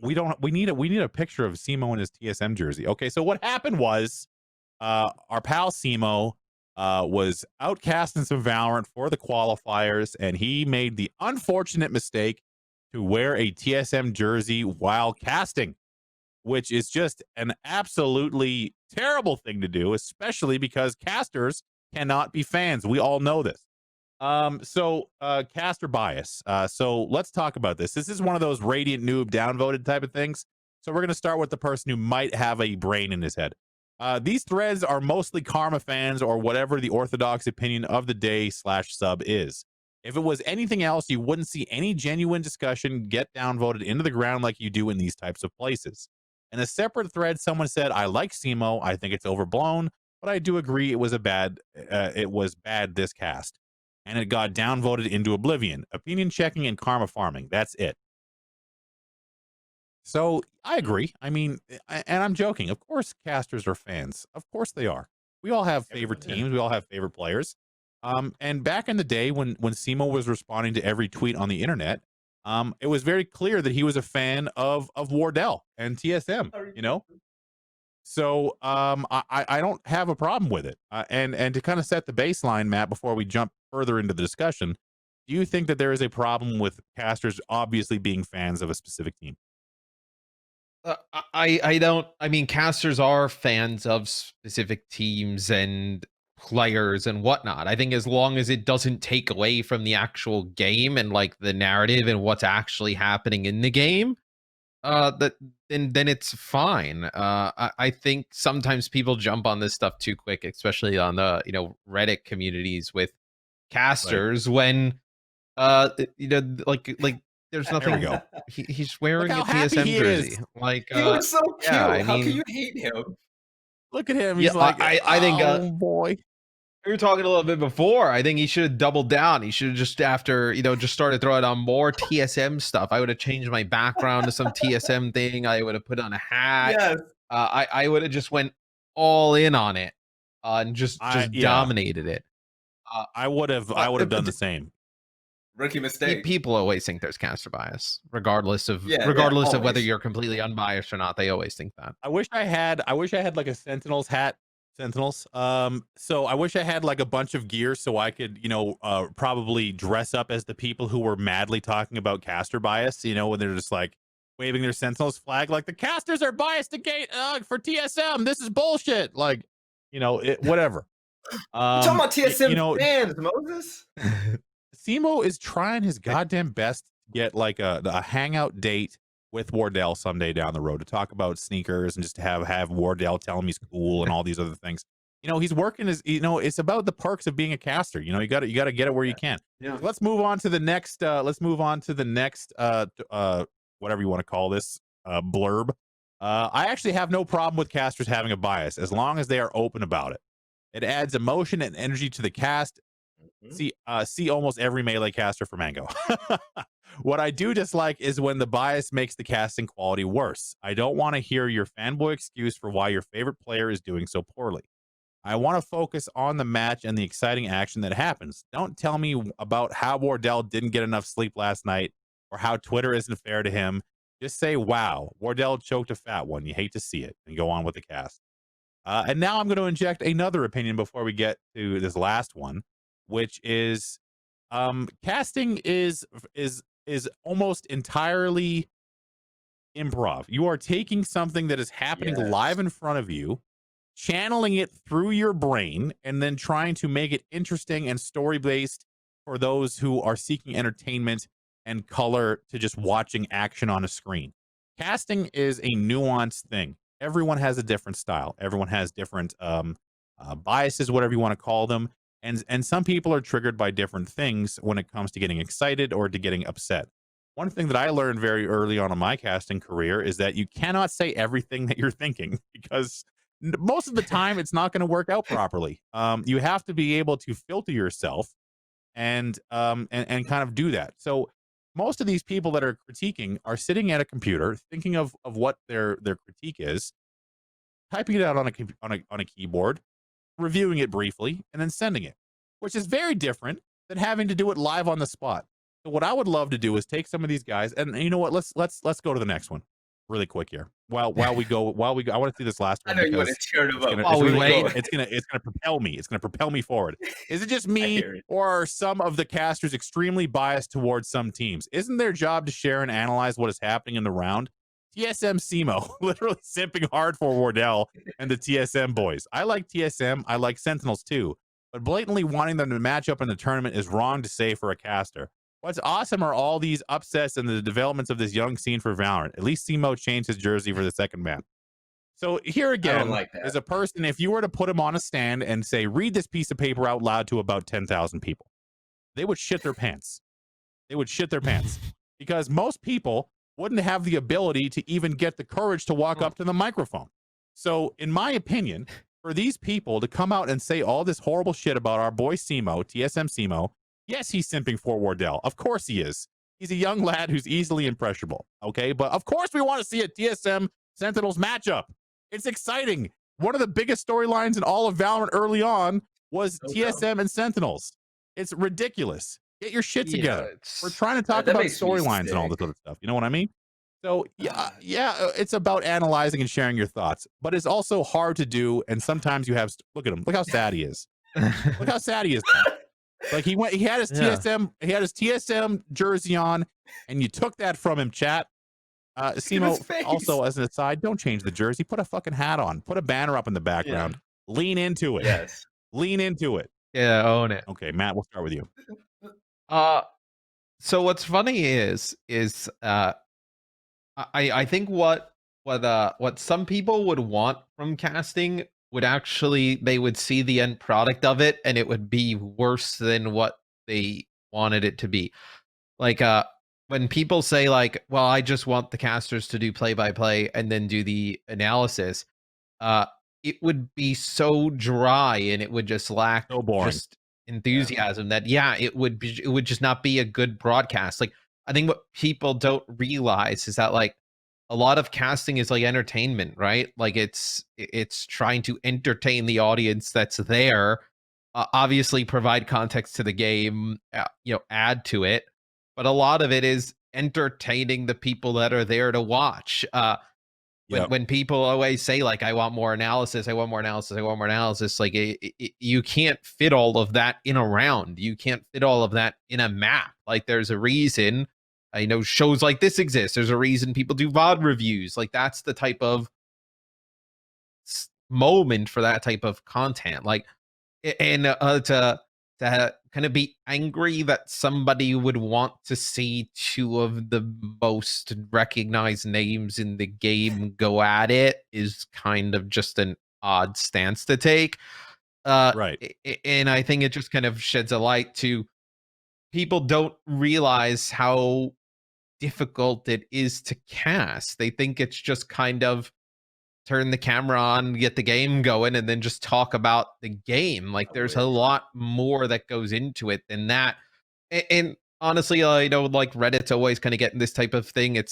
We need a picture of Simo in his TSM jersey. Okay, so what happened was our pal Simo was outcast in some Valorant for the qualifiers, and he made the unfortunate mistake to wear a TSM jersey while casting, which is just an absolutely terrible thing to do, especially because casters cannot be fans. We all know this. Caster bias. So let's talk about this. This is one of those Radiant Noob downvoted type of things. So we're going to start with the person who might have a brain in his head. These threads are mostly Karma fans, or whatever the orthodox opinion of the day /sub is. If it was anything else, you wouldn't see any genuine discussion get downvoted into the ground like you do in these types of places. In a separate thread, someone said, "I like Simo. I think it's overblown, but I do agree it was bad this cast." And it got downvoted into oblivion. Opinion checking and karma farming. That's it. So I agree. I mean, and I'm joking. Of course, casters are fans. Of course they are. We all have favorite teams. We all have favorite players. And back in the day when Simo was responding to every tweet on the internet, it was very clear that he was a fan of Wardell and TSM, you know? So I don't have a problem with it. And to kind of set the baseline, Matt, before we jump further into the discussion, do you think that there is a problem with casters obviously being fans of a specific team? I don't. I mean, casters are fans of specific teams and players and whatnot. I think as long as it doesn't take away from the actual game and like the narrative and what's actually happening in the game, then it's fine. I think sometimes people jump on this stuff too quick, especially on the Reddit communities with casters, right, when like there's nothing. He's wearing a TSM jersey. Like he looks so cute. Yeah, How can you hate him? Look at him. He's like, I think, oh boy. We were talking a little bit before. I think he should have doubled down. He should have just just started throwing on more TSM stuff. I would have changed my background to some TSM thing. I would have put on a hat. Yes. I would have just went all in on it and just dominated it. I would have done the same. Rookie mistake. People always think there's caster bias, regardless of whether you're completely unbiased or not. They always think that. I wish I had like a Sentinels hat. So I wish I had like a bunch of gear so I could, probably dress up as the people who were madly talking about caster bias, when they're just like waving their Sentinels flag, like the casters are biased for TSM. This is bullshit. Like, whatever. Talking about TSM fans, Moses. Simo is trying his goddamn best to get like a hangout date with Wardell someday down the road to talk about sneakers and just to have Wardell tell him he's cool and all these other things. he's working his, it's about the perks of being a caster. You got to get it where you can. Yeah. Let's move on to the next whatever you want to call this blurb. I actually have no problem with casters having a bias as long as they are open about it. It adds emotion and energy to the cast. See almost every melee caster for Mango. What I do dislike is when the bias makes the casting quality worse. I don't want to hear your fanboy excuse for why your favorite player is doing so poorly. I want to focus on the match and the exciting action that happens. Don't tell me about how Wardell didn't get enough sleep last night or how Twitter isn't fair to him. Just say, wow, Wardell choked a fat one. You hate to see it, and go on with the cast. And now I'm going to inject another opinion before we get to this last one, which is casting is almost entirely improv. You are taking something that is happening live in front of you, channeling it through your brain, and then trying to make it interesting and story based for those who are seeking entertainment and color to just watching action on a screen. Casting is a nuanced thing. Everyone has a different style. Everyone has different biases, whatever you want to call them. And some people are triggered by different things when it comes to getting excited or to getting upset. One thing that I learned very early on in my casting career is that you cannot say everything that you're thinking, because most of the time it's not going to work out properly. You have to be able to filter yourself and kind of do that. So most of these people that are critiquing are sitting at a computer thinking of what their critique is, typing it out on a keyboard, reviewing it briefly, and then sending it, which is very different than having to do it live on the spot. So what I would love to do is take some of these guys, and you know what? Let's go to the next one really quick here. While we go, I want to see this last one. I know you want to cheer them up. It's gonna propel me. It's gonna propel me forward. Is it just me, or are some of the casters extremely biased towards some teams? Isn't their job to share and analyze what is happening in the round? TSM Simo literally simping hard for Wardell and the TSM boys. I like TSM. I like Sentinels too, but blatantly wanting them to match up in the tournament is wrong to say for a caster. What's awesome are all these upsets and the developments of this young scene for Valorant. At least Simo changed his jersey for the second map. So here again is a person, if you were to put him on a stand and say, read this piece of paper out loud to about 10,000 people, they would shit their pants. They would shit their pants because most people wouldn't have the ability to even get the courage to walk up to the microphone. So in my opinion, for these people to come out and say all this horrible shit about our boy Simo, TSM Simo, yes, he's simping for Wardell. Of course he is. He's a young lad who's easily impressionable. Okay, but of course we want to see a TSM Sentinels matchup. It's exciting. One of the biggest storylines in all of Valorant early on was TSM and Sentinels. It's ridiculous. Get your shit together. We're trying to talk about storylines and all this other stuff. You know what I mean? So yeah, it's about analyzing and sharing your thoughts, but it's also hard to do. And sometimes you have, look at him. Look how sad he is. Look how sad he is. Like he had his TSM jersey on, and you took that from him, chat. Simo, also as an aside, don't change the jersey. Put a fucking hat on. Put a banner up in the background. Lean into it. Yes. Lean into it. Yeah, own it. Okay, Matt, we'll start with you. So what's funny is I think what some people would want from casting would actually, they would see the end product of it and it would be worse than what they wanted it to be. Like when people say like, well, I just want the casters to do play-by-play and then do the analysis, it would be so dry and it would just lack just enthusiasm that it would just not be a good broadcast. Like I think what people don't realize is that like a lot of casting is like entertainment, right? Like it's trying to entertain the audience that's there, obviously provide context to the game, add to it, but a lot of it is entertaining the people that are there to watch. When people always say like, I want more analysis, like you can't fit all of that in a round. You can't fit all of that in a map. Like there's a reason, I know shows like this exist. There's a reason people do VOD reviews. Like that's the type of moment for that type of content. Like, and to kind of be angry that somebody would want to see two of the most recognized names in the game go at it is kind of just an odd stance to take. Right. And I think it just kind of sheds a light to people don't realize how difficult it is to cast. They think it's just kind of turn the camera on, get the game going, and then just talk about the game. Like there's a lot more that goes into it than that. And honestly, like Reddit's always kind of getting this type of thing.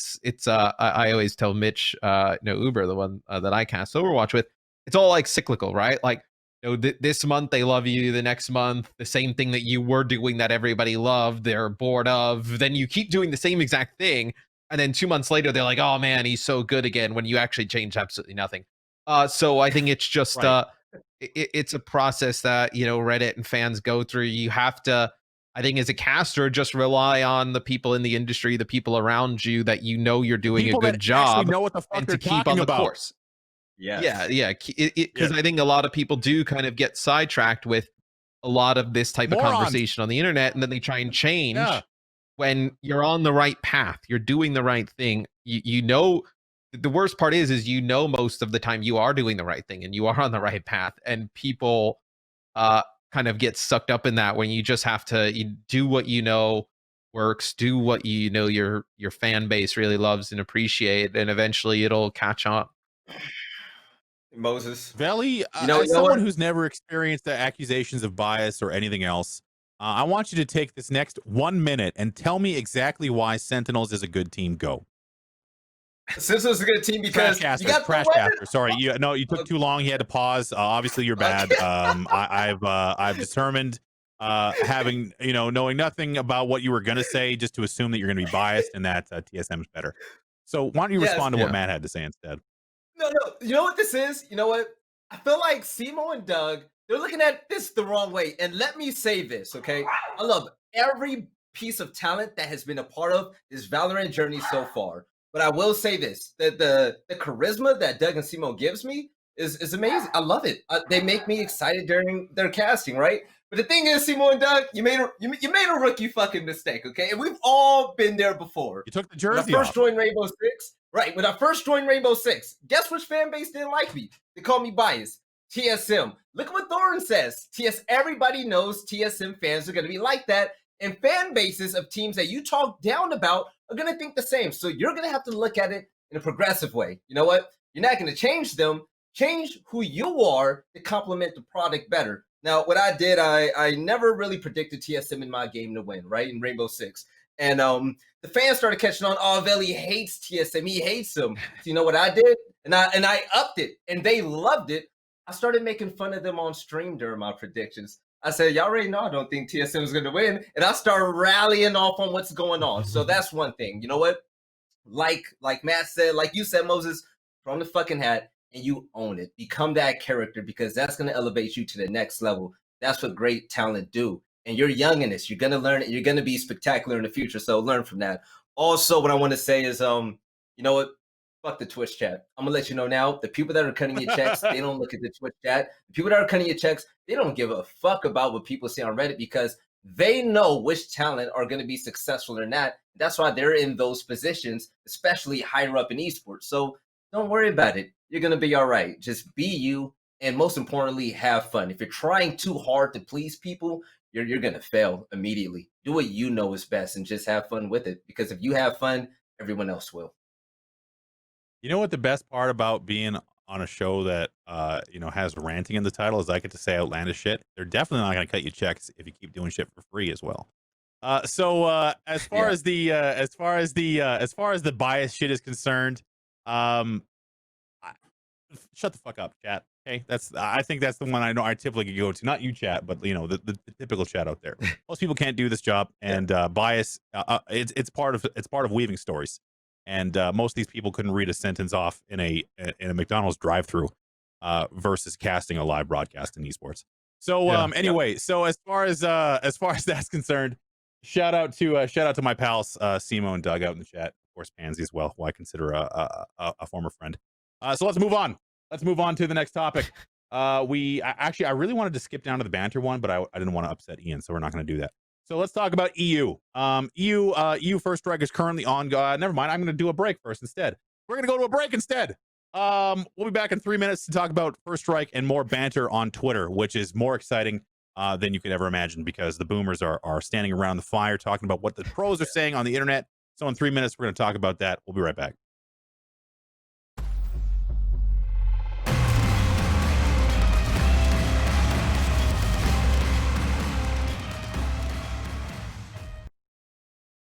I always tell Mitch, Uber, the one that I cast Overwatch with, it's all like cyclical, right? Like, this month they love you, the next month the same thing that you were doing that everybody loved, they're bored of. Then you keep doing the same exact thing, and then 2 months later they're like, oh man, he's so good again, when you actually change absolutely nothing. So I think it's just Right. it's a process that Reddit and fans go through. You have to, I think, as a caster, just rely on the people in the industry, the people around you that you're doing a People good that job, actually know what the fuck and they're to keep talking on the about. course. Yes. Yeah, because I think a lot of people do kind of get sidetracked with a lot of this type of Morons. conversation on the internet, and then they try and change Yeah. when you're on the right path, you're doing the right thing. The worst part is most of the time you are doing the right thing and you are on the right path, and people kind of get sucked up in that when you just have to do what works, do what your fan base really loves and appreciate, and eventually it'll catch on. Moses. Veli, as someone who's never experienced the accusations of bias or anything else, I want you to take this next 1 minute and tell me exactly why Sentinels is a good team. Go. Sentinels is a good team because Trash you got Trash the Caster. Sorry, you took too long. He had to pause. Obviously, you're bad. I've determined, having knowing nothing about what you were gonna say, just to assume that you're gonna be biased and that TSM is better. So why don't you respond to what Matt had to say instead? No. You know what this is? You know what? I feel like Simo and Doug, they're looking at this the wrong way. And let me say this, okay? I love every piece of talent that has been a part of this Valorant journey so far. But I will say this, that the charisma that Doug and Simo gives me is amazing. I love it. They make me excited during their casting, right? But the thing is, Simo and Doug, you made a rookie fucking mistake, okay? And we've all been there before. You took the jersey When I first joined Rainbow Six, right? When I first joined Rainbow Six, guess which fan base didn't like me? They called me biased. TSM. Look what Thorin says. Everybody knows TSM fans are going to be like that, and fan bases of teams that you talk down about are going to think the same. So you're going to have to look at it in a progressive way. You know what? You're not going to change them. Change who you are to complement the product better. Now, what I did, I never really predicted TSM in my game to win, right? In Rainbow Six. And the fans started catching on. Oh, Veli hates TSM. He hates them. So you know what I did? And I upped it, and they loved it. I started making fun of them on stream during my predictions. I said, y'all already know I don't think TSM is going to win. And I started rallying off on what's going on. So that's one thing. You know what? Like Matt said, like you said, Moses, from the fucking hat, and you own it. Become that character, because that's going to elevate you to the next level. That's what great talent do. And you're young in this. You're going to learn it. You're going to be spectacular in the future. So learn from that. Also, what I want to say is, you know what? Fuck the Twitch chat. I'm going to let you know now, the people that are cutting your checks, they don't look at the Twitch chat. The people that are cutting your checks, they don't give a fuck about what people say on Reddit, because they know which talent are going to be successful or not. That's why they're in those positions, especially higher up in esports. So don't worry about it. You're going to be all right. Just be you. And most importantly, have fun. If you're trying too hard to please people, you're going to fail immediately. Do what you know is best and just have fun with it. Because if you have fun, everyone else will. You know what the best part about being on a show that has ranting in the title is? I get to say outlandish shit. They're definitely not going to cut you checks if you keep doing shit for free as well. So as far as the bias shit is concerned, shut the fuck up, chat. Okay, I think that's the one I typically go to. Not you, chat, but the typical chat out there. Most people can't do this job, and bias. It's part of weaving stories. And most of these people couldn't read a sentence off in a McDonald's drive-through versus casting a live broadcast in esports. So anyway, so as far as that's concerned, shout out to my pals Simo and Doug out in the chat. Of course, Pansy as well, who I consider a former friend. So let's move on. Let's move on to the next topic. I really wanted to skip down to the banter one, but I didn't want to upset Ian, so we're not going to do that. So let's talk about EU. EU First Strike is currently on. Never mind. I'm going to do a break first instead. We're going to go to a break instead. We'll be back in 3 minutes to talk about First Strike and more banter on Twitter, which is more exciting than you could ever imagine because the boomers are standing around the fire talking about what the pros are saying on the internet. So in 3 minutes, we're going to talk about that. We'll be right back.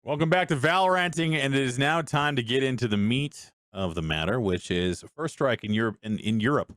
Welcome back to Valoranting, and it is now time to get into the meat of the matter, which is First Strike in Europe,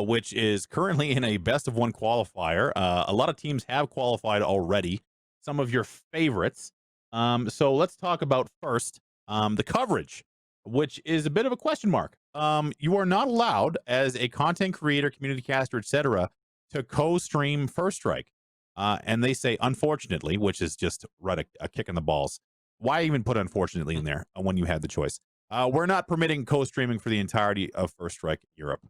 which is currently in a best of one qualifier. A lot of teams have qualified already, some of your favorites. So let's talk about first the coverage, which is a bit of a question mark. You are not allowed as a content creator, community caster, etc., to co-stream First Strike. And they say, unfortunately, which is just right a kick in the balls. Why even put unfortunately in there when you had the choice? We're not permitting co-streaming for the entirety of First Strike Europe.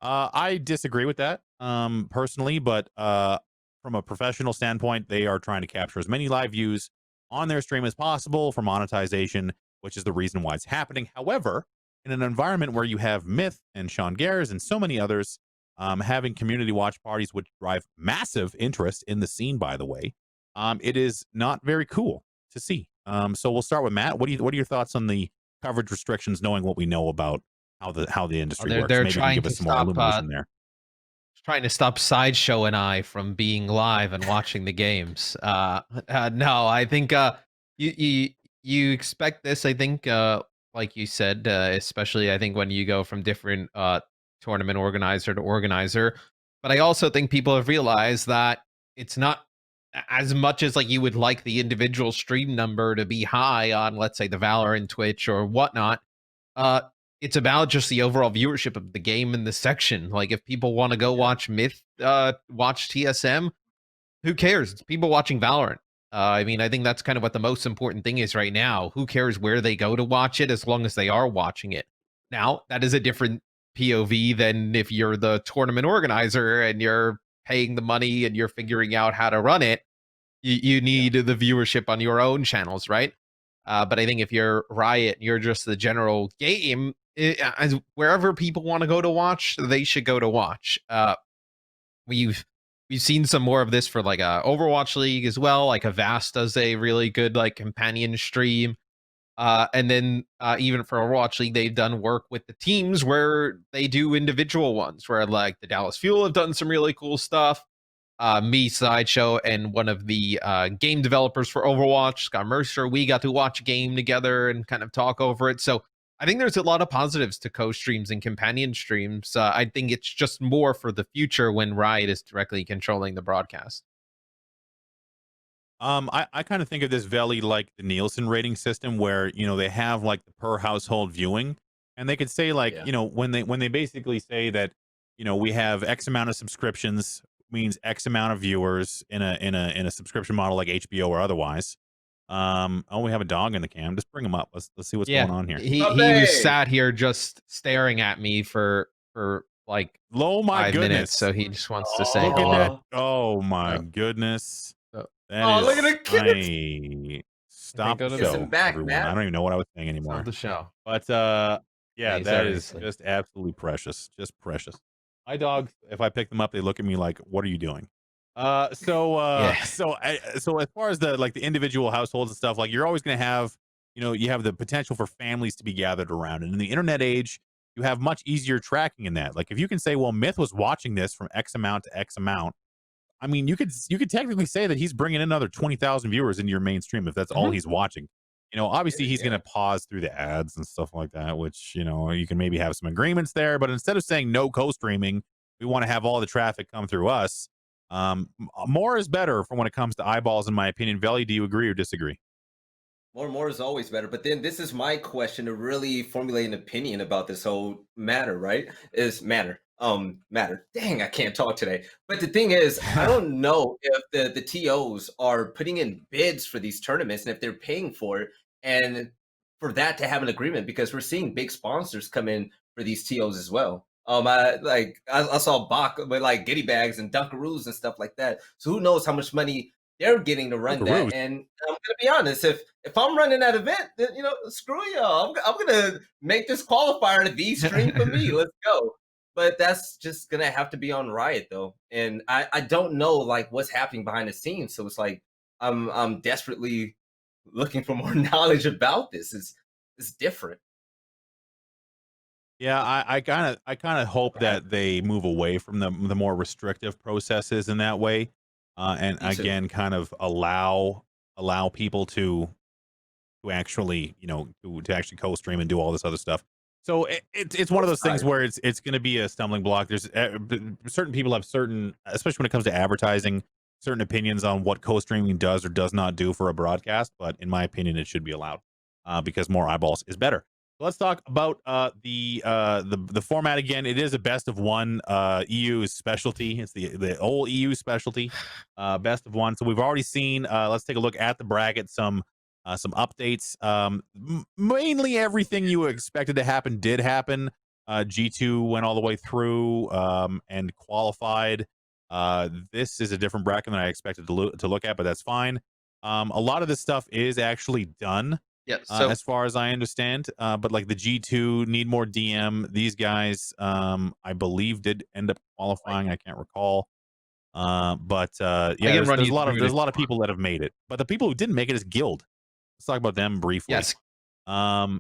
I disagree with that personally, but from a professional standpoint, they are trying to capture as many live views on their stream as possible for monetization, which is the reason why it's happening. However, in an environment where you have Myth and Sean Gares and so many others having community watch parties, which drive massive interest in the scene, by the way, it is not very cool to see. So we'll start with Matt. What are your thoughts on the coverage restrictions, knowing what we know about how the industry works? They're Maybe trying give us to some more stop illumination there. trying to stop Sideshow and I from being live and watching the games. No, I think you expect this. I think like you said, especially I think when you go from different tournament organizer to organizer. But I also think people have realized that it's not as much as like you would like the individual stream number to be high on, let's say, the Valorant Twitch or whatnot. It's about just the overall viewership of the game in the section. Like if people want to go watch Myth, watch TSM, who cares? It's people watching Valorant. I mean, I think that's kind of what the most important thing is right now. Who cares where they go to watch it as long as they are watching it? Now, that is a different POV than if you're the tournament organizer and you're paying the money and you're figuring out how to run it. You need the viewership on your own channels, right? But I think if you're Riot, you're just the general game, wherever people want to go to watch, they should go to watch. We've seen some more of this for like a Overwatch League as well. Like Avast does a really good like companion stream. And then even for Overwatch League, they've done work with the teams where they do individual ones, where like the Dallas Fuel have done some really cool stuff. Me, Sideshow, and one of the game developers for Overwatch, Scott Mercer, we got to watch a game together and kind of talk over it. So I think there's a lot of positives to co-streams and companion streams. I think it's just more for the future when Riot is directly controlling the broadcast. I kind of think of this Valley like the Nielsen rating system, where they have like the per household viewing, and they could say like when they basically say that we have X amount of subscriptions means X amount of viewers in a subscription model like HBO or otherwise. Oh, we have a dog in the cam. Just bring him up. Let's see what's going on here. He was sat here just staring at me for like 5 minutes, so he just wants to say look hello. at that. Oh my goodness. That is, look at the kids. Stop the show, everyone. I don't even know what I was saying anymore. Stop the show. But yeah, that is just absolutely precious. Just precious. My dogs, if I pick them up, they look at me like, "What are you doing?" So as far as the individual households and stuff, like you're always going to have, you have the potential for families to be gathered around. And in the internet age, you have much easier tracking in that. Like if you can say, well, Myth was watching this from X amount to X amount. I mean, you could technically say that he's bringing in another 20,000 viewers into your mainstream if that's all he's watching. Obviously he's going to pause through the ads and stuff like that, which, you can maybe have some agreements there. But instead of saying no co-streaming, we want to have all the traffic come through us. More is better for when it comes to eyeballs, in my opinion. Veli, do you agree or disagree? More is always better. But then this is my question to really formulate an opinion about this whole matter, right? Matter. Dang, I can't talk today. But the thing is, I don't know if the TOs are putting in bids for these tournaments and if they're paying for it, and for that to have an agreement, because we're seeing big sponsors come in for these TOs as well. I saw Bach with like Giddy Bags and Dunkaroos and stuff like that. So who knows how much money they're getting to run that. And I'm gonna be honest, if I'm running that event, then screw y'all. I'm gonna make this qualifier the stream for me. Let's go. But that's just gonna have to be on Riot though. And I don't know like what's happening behind the scenes. So it's like I'm desperately looking for more knowledge about this. It's different. Yeah, I kind of hope that they move away from the more restrictive processes in that way, and again, kind of allow people to actually to actually co-stream and do all this other stuff. So it's one of those things where it's going to be a stumbling block. There's certain people have certain, especially when it comes to advertising, certain opinions on what co-streaming does or does not do for a broadcast. But in my opinion, it should be allowed because more eyeballs is better. Let's talk about the format again. It is a best of one. EU specialty. It's the old EU specialty. Best of one. So we've already seen. Let's take a look at the bracket. Some updates. Mainly everything you expected to happen did happen. G2 went all the way through and qualified. This is a different bracket than I expected to look at, but that's fine. A lot of this stuff is actually done. Yeah, so as far as I understand, but like the G2 need more DM. These guys, I believe, did end up qualifying. I can't recall, but yeah, there's a lot of people that have made it. But the people who didn't make it is Guild. Let's talk about them briefly. Yes. Yeah.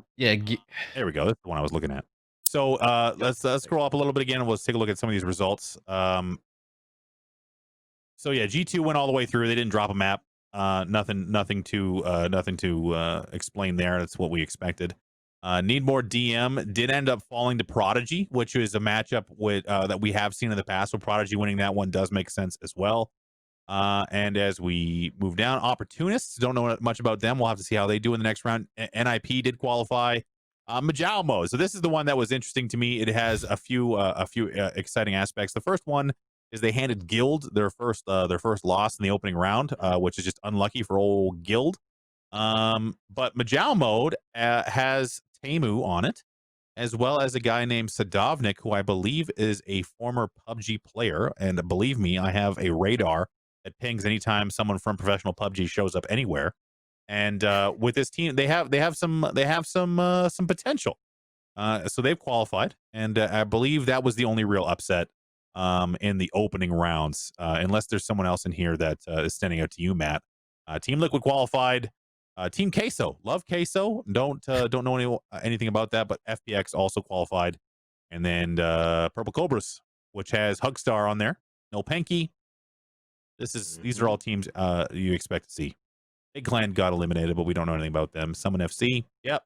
There we go. That's the one I was looking at. So let's scroll up a little bit again, and let's take a look at some of these results. So yeah, G2 went all the way through. They didn't drop a map. Nothing to explain there. That's what we expected. Need more DM did end up falling to Prodigy, which is a matchup with that we have seen in the past. So Prodigy winning that one does make sense as well. And as we move down, Opportunists, don't know much about them. We'll have to see how they do in the next round. NIP did qualify. Majalmo. So this is the one that was interesting to me. It has a few exciting aspects. The first one is they handed Guild their first loss in the opening round, which is just unlucky for old Guild. But Majal Mode has Tamu on it, as well as a guy named Sadovnik, who I believe is a former PUBG player. And believe me, I have a radar that pings anytime someone from professional PUBG shows up anywhere. And with this team, they have some potential. So they've qualified, and I believe that was the only real upset in the opening rounds, unless there's someone else in here that is standing out to you, Matt. Team Liquid qualified. Team Queso, love Queso. Don't know anything about that, but FPX also qualified. And then Purple Cobras, which has Hugstar on there. No Penky. These are all teams you expect to see. Big Clan got eliminated, but we don't know anything about them. Summon FC. Yep.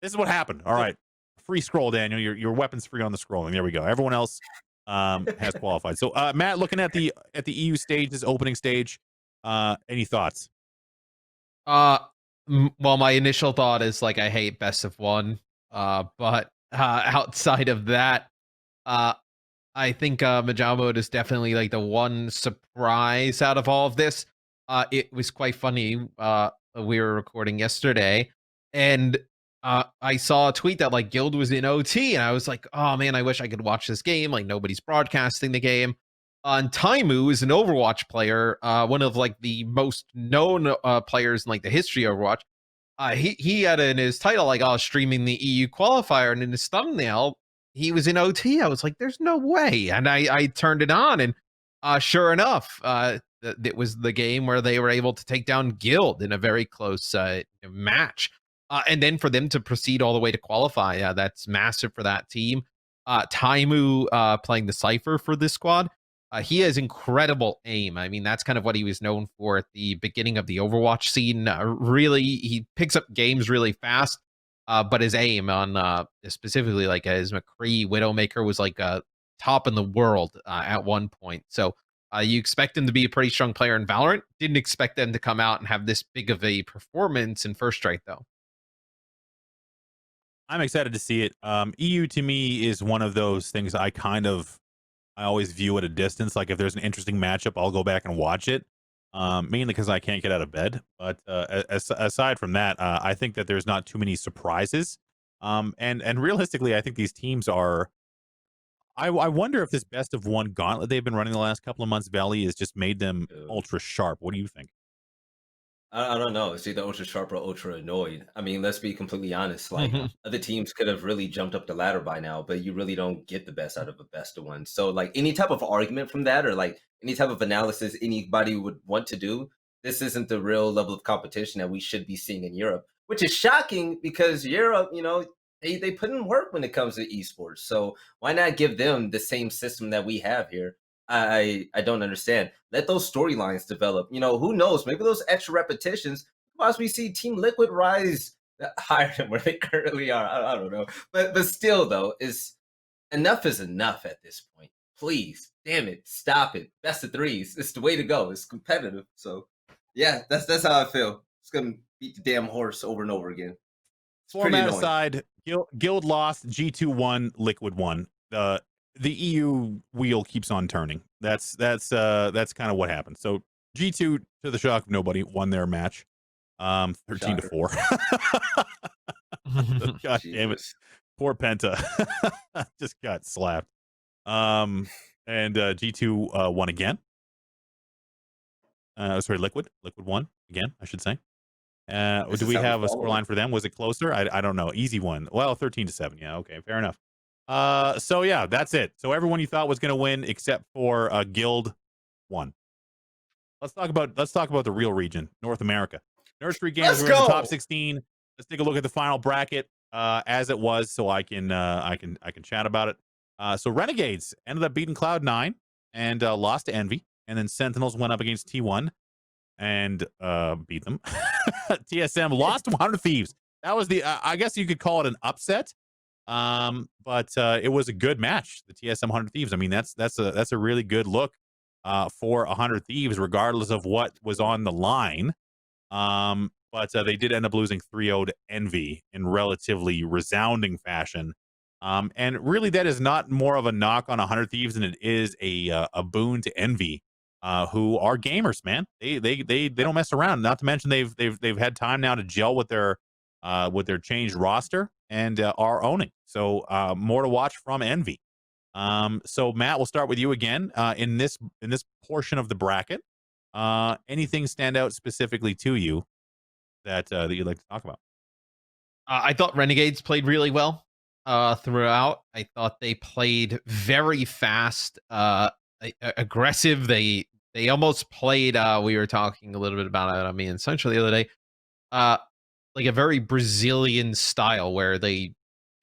This is what happened. All right. Free scroll, Daniel. Your weapon's free on the scrolling. There we go. Everyone else has qualified. So Matt, looking at the EU stage, this opening stage, any thoughts? Well, my initial thought is like I hate best of one. But outside of that, I think Majal Mode is definitely like the one surprise out of all of this. It was quite funny. We were recording yesterday, and I saw a tweet that like Guild was in OT, and I was like, oh man, I wish I could watch this game. Like nobody's broadcasting the game. And Taimu is an Overwatch player, one of like the most known players in like the history of Overwatch. He had in his title like, "Oh, streaming the EU qualifier," and in his thumbnail, he was in OT. I was like, "There's no way!" And I turned it on, and sure enough, it was the game where they were able to take down Guild in a very close match. And then for them to proceed all the way to qualify, that's massive for that team. Taimu playing the Cypher for this squad. He has incredible aim. I mean, that's kind of what he was known for at the beginning of the Overwatch scene. Really, he picks up games really fast, but his aim on specifically like his McCree Widowmaker was like top in the world at one point. So you expect him to be a pretty strong player in Valorant. Didn't expect them to come out and have this big of a performance in First Strike, though. I'm excited to see it. EU to me is one of those things I always view at a distance. Like if there's an interesting matchup, I'll go back and watch it. Mainly because I can't get out of bed. But aside from that, I think that there's not too many surprises. And realistically, I think these teams are. I wonder if this best of one gauntlet they've been running the last couple of months, Valley, has just made them ultra sharp. What do you think? I don't know. It's either ultra sharp or ultra annoyed. I mean, let's be completely honest. Like other teams could have really jumped up the ladder by now, but you really don't get the best out of the best of one. So, like any type of argument from that, or like any type of analysis anybody would want to do, this isn't the real level of competition that we should be seeing in Europe, which is shocking because Europe, they put in work when it comes to esports. So why not give them the same system that we have here? I don't understand. Let those storylines develop. Who knows? Maybe those extra repetitions possibly see Team Liquid rise higher than where they currently are. I don't know, but still though, enough is enough at this point. Please, damn it, stop it. Best of threes. It's the way to go. It's competitive. So yeah, that's how I feel. It's gonna beat the damn horse over and over again. It's pretty Format annoying. aside, Guild lost, G2 won, Liquid won. The EU wheel keeps on turning. That's kind of what happened. So G2, to the shock of nobody, won their match, 13-4. God damn it, poor Penta, just got slapped. And G2 won again. Sorry, Liquid won again, I should say. Do we have a scoreline for them? Was it closer? I don't know. Easy one. Well, 13-7. Yeah, okay, fair enough. So yeah, that's it. So everyone you thought was going to win except for Guild won. Let's talk about the real region, North America. Nursery Games were in the top 16. Let's take a look at the final bracket as it was, so I can chat about it. So Renegades ended up beating Cloud9 and lost to Envy, and then Sentinels went up against T1 and beat them. TSM lost to 100 Thieves. That was I guess you could call it an upset. But it was a good match. The TSM 100 Thieves. I mean, that's a really good look for 100 Thieves, regardless of what was on the line. But they did end up losing 3-0 to Envy in relatively resounding fashion. And really, that is not more of a knock on 100 Thieves than it is a boon to Envy, who are gamers, man. They don't mess around. Not to mention they've had time now to gel with their changed roster and are owning. So more to watch from Envy. So Matt, we'll start with you again in this portion of the bracket. Anything stand out specifically to you that you'd like to talk about? I thought Renegades played really well throughout. I thought they played very fast, aggressive. They almost played. We were talking a little bit about it on me and Central the other day. Like a very Brazilian style where they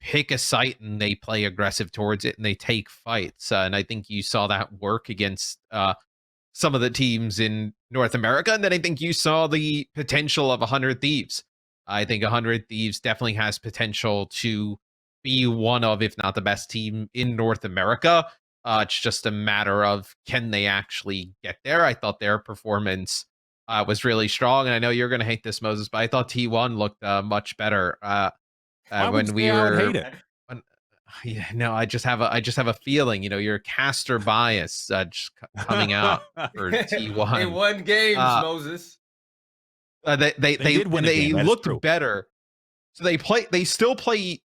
pick a site and they play aggressive towards it and they take fights. And I think you saw that work against some of the teams in North America. And then I think you saw the potential of 100 Thieves. I think 100 Thieves definitely has potential to be one of, if not the best team in North America. It's just a matter of can they actually get there. I thought their performance was really strong, and I know you're going to hate this, Moses, but I thought T1 looked much better when we were. Hate it. Yeah, no, I just have a feeling, your caster bias just coming out for T1. They won games, Moses. They did win a game. looked better. So they still play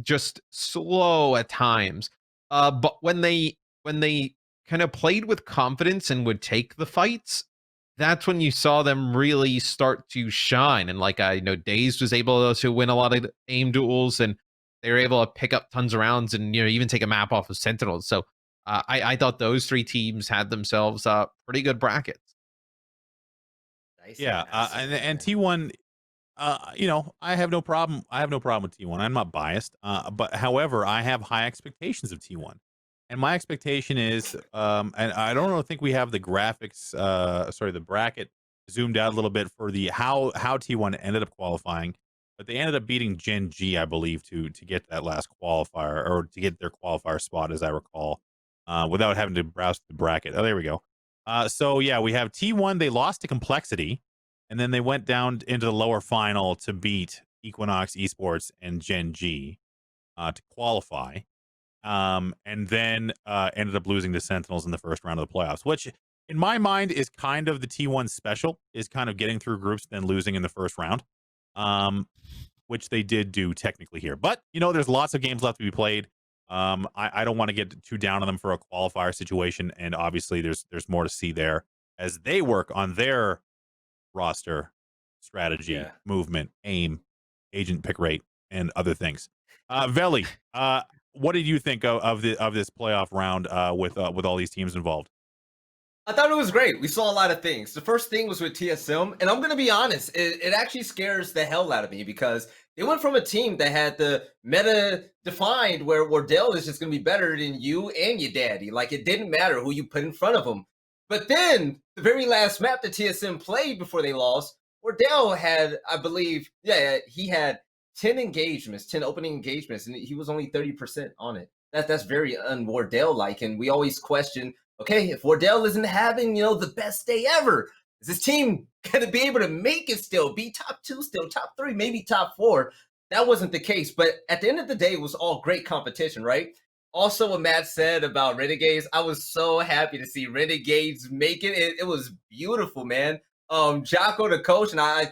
just slow at times. But when they kind of played with confidence and would take the fights, that's when you saw them really start to shine. And like I know Daze was able to win a lot of aim duels, and they were able to pick up tons of rounds and even take a map off of Sentinels. So I thought those three teams had themselves pretty good brackets. Yeah, and T1, I have no problem. I have no problem with T1. I'm not biased, but however, I have high expectations of T1. And my expectation is, and I don't think we have the graphics, the bracket zoomed out a little bit for the how T1 ended up qualifying, but they ended up beating Gen G, I believe, to get that last qualifier, or to get their qualifier spot, as I recall, without having to browse the bracket. Oh, there we go. So yeah, we have T1. They lost to Complexity, and then they went down into the lower final to beat Equinox Esports and Gen G to qualify. And then ended up losing to Sentinels in the first round of the playoffs, which in my mind is kind of the T1 special, is kind of getting through groups, then losing in the first round, which they did do technically here. But, there's lots of games left to be played. I don't want to get too down on them for a qualifier situation, and obviously there's more to see there as they work on their roster strategy, Yeah. movement, aim, agent pick rate, and other things. Veli, what did you think of this playoff round with all these teams involved? I thought it was great. We saw a lot of things. The first thing was with TSM, and I'm going to be honest, it actually scares the hell out of me because they went from a team that had the meta defined where Wardell is just going to be better than you and your daddy. Like, it didn't matter who you put in front of him. But then, the very last map that TSM played before they lost, Wardell had, I believe, he had 10 engagements, 10 opening engagements, and he was only 30% on it. That's very un-Wardell-like, and we always question, okay, if Wardell isn't having, the best day ever, is this team going to be able to make it still, be top 2, still top 3, maybe top 4? That wasn't the case. But at the end of the day, it was all great competition, right? Also, what Matt said about Renegades, I was so happy to see Renegades make it. It was beautiful, man. Jocko, the coach, and I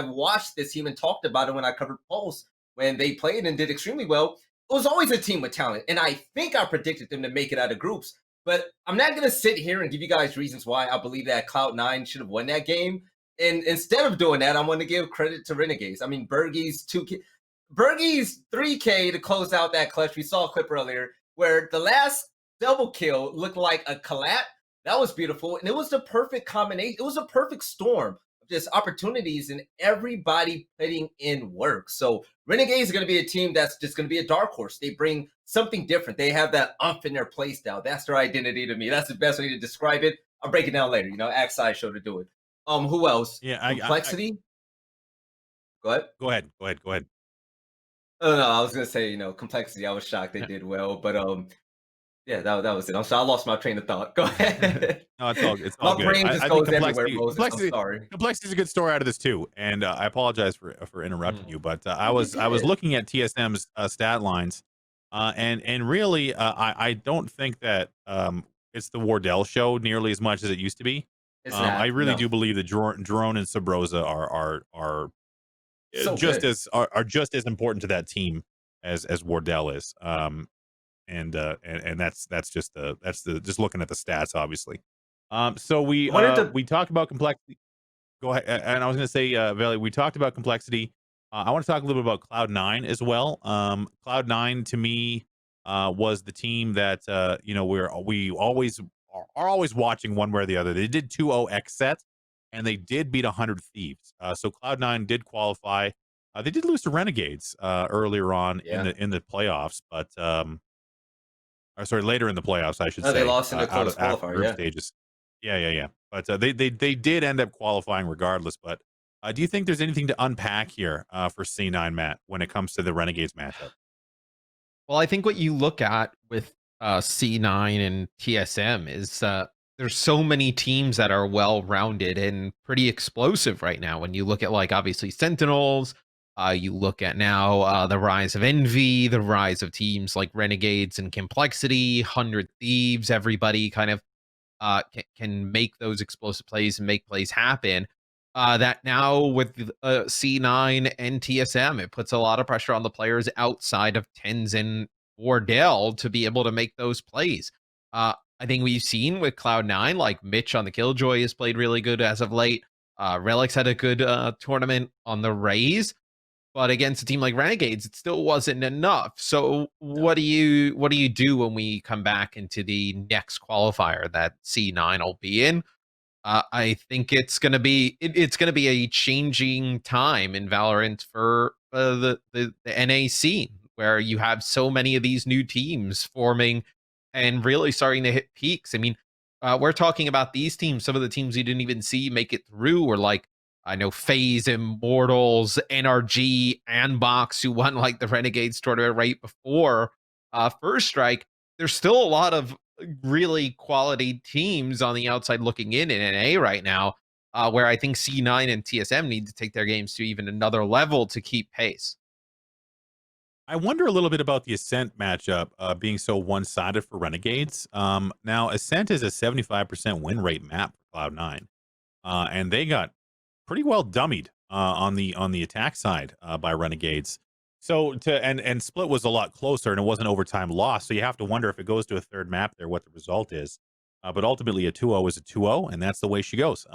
watched this team and talked about it when I covered Pulse when they played and did extremely well. It was always a team with talent, and I think I predicted them to make it out of groups. But I'm not going to sit here and give you guys reasons why I believe that Cloud9 should have won that game. And instead of doing that, I'm going to give credit to Renegades. I mean, Bergie's 3K to close out that clutch. We saw a clip earlier where the last double kill looked like a collat. That was beautiful, and it was the perfect combination. It was a perfect storm of just opportunities and everybody putting in work. So Renegades are going to be a team that's just going to be a dark horse. They bring something different. They have that umph in their play style. That's their identity to me. That's the best way to describe it. I'll break it down later. Ask Sideshow to do it. Who else? Yeah, Complexity. Go ahead. Go ahead. Oh no, I was gonna say, Complexity. I was shocked they did well, but yeah, that was it. I'm sorry, I lost my train of thought. Go ahead. No, it's all my good. brain just I goes think everywhere, Moses. I'm sorry. Complexity is a good story out of this too, and I apologize for interrupting you, but I was looking at TSM's stat lines, and really, I don't think that it's the Wardell show nearly as much as it used to be. It's not, I really no. do believe that Drone and Sabrosa are So just good. as important to that team as Wardell is. And that's just just looking at the stats, obviously. So we talked about complexity. Go ahead. And I was going to say, Veli, we talked about complexity. I want to talk a little bit about Cloud9 as well. Cloud9 to me was the team that we always are always watching one way or the other. They did 2-0 X set, and they did beat 100 Thieves. So Cloud9 did qualify. They did lose to Renegades earlier on in the playoffs, but sorry, later in the playoffs, I should say. They lost in the close qualifier, group stages. Yeah. But they did end up qualifying regardless. But do you think there's anything to unpack here for C9, Matt, when it comes to the Renegades matchup? Well, I think what you look at with C9 and TSM is there's so many teams that are well-rounded and pretty explosive right now. When you look at, like, obviously Sentinels, you look at now the rise of Envy, the rise of teams like Renegades and Complexity, 100 Thieves, everybody kind of can make those explosive plays and make plays happen. That now with C9 and TSM, it puts a lot of pressure on the players outside of Tens and Wardell to be able to make those plays. I think we've seen with Cloud9, like Mitch on the Killjoy has played really good as of late. Relics had a good tournament on the Rays, but against a team like Renegades, it still wasn't enough. So what do you do when we come back into the next qualifier that C9 will be in? I think it's gonna be a changing time in Valorant for the NA scene, where you have so many of these new teams forming and really starting to hit peaks. I mean, we're talking about these teams. Some of the teams you didn't even see make it through were like, I know, FaZe, Immortals, NRG, and Box, who won like the Renegades tournament right before First Strike. There's still a lot of really quality teams on the outside looking in NA right now, where I think C9 and TSM need to take their games to even another level to keep pace. I wonder a little bit about the Ascent matchup being so one-sided for Renegades. Now, Ascent is a 75% win rate map for Cloud9, and they got pretty well dummied on the attack side by Renegades. So and Split was a lot closer, and it wasn't overtime loss. So you have to wonder if it goes to a third map there, what the result is. But ultimately, a 2-0 is a 2-0, and that's the way she goes.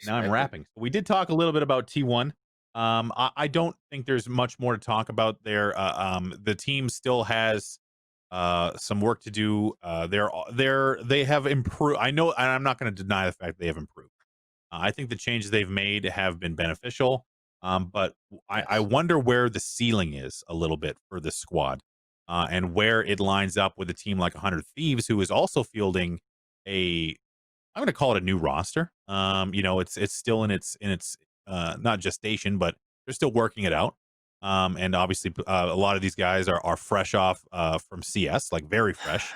Now I'm Respect it. rapping. We did talk a little bit about T1. I don't think there's much more to talk about there. The team still has some work to do. They have improved. I know, and I'm not going to deny the fact they have improved. I think the changes they've made have been beneficial. But I Yes. wonder where the ceiling is a little bit for this squad, and where it lines up with a team like 100 Thieves, who is also fielding a, I'm going to call it a new roster. It's still in its not gestation, but they're still working it out. And obviously, a lot of these guys are fresh off from CS, like very fresh.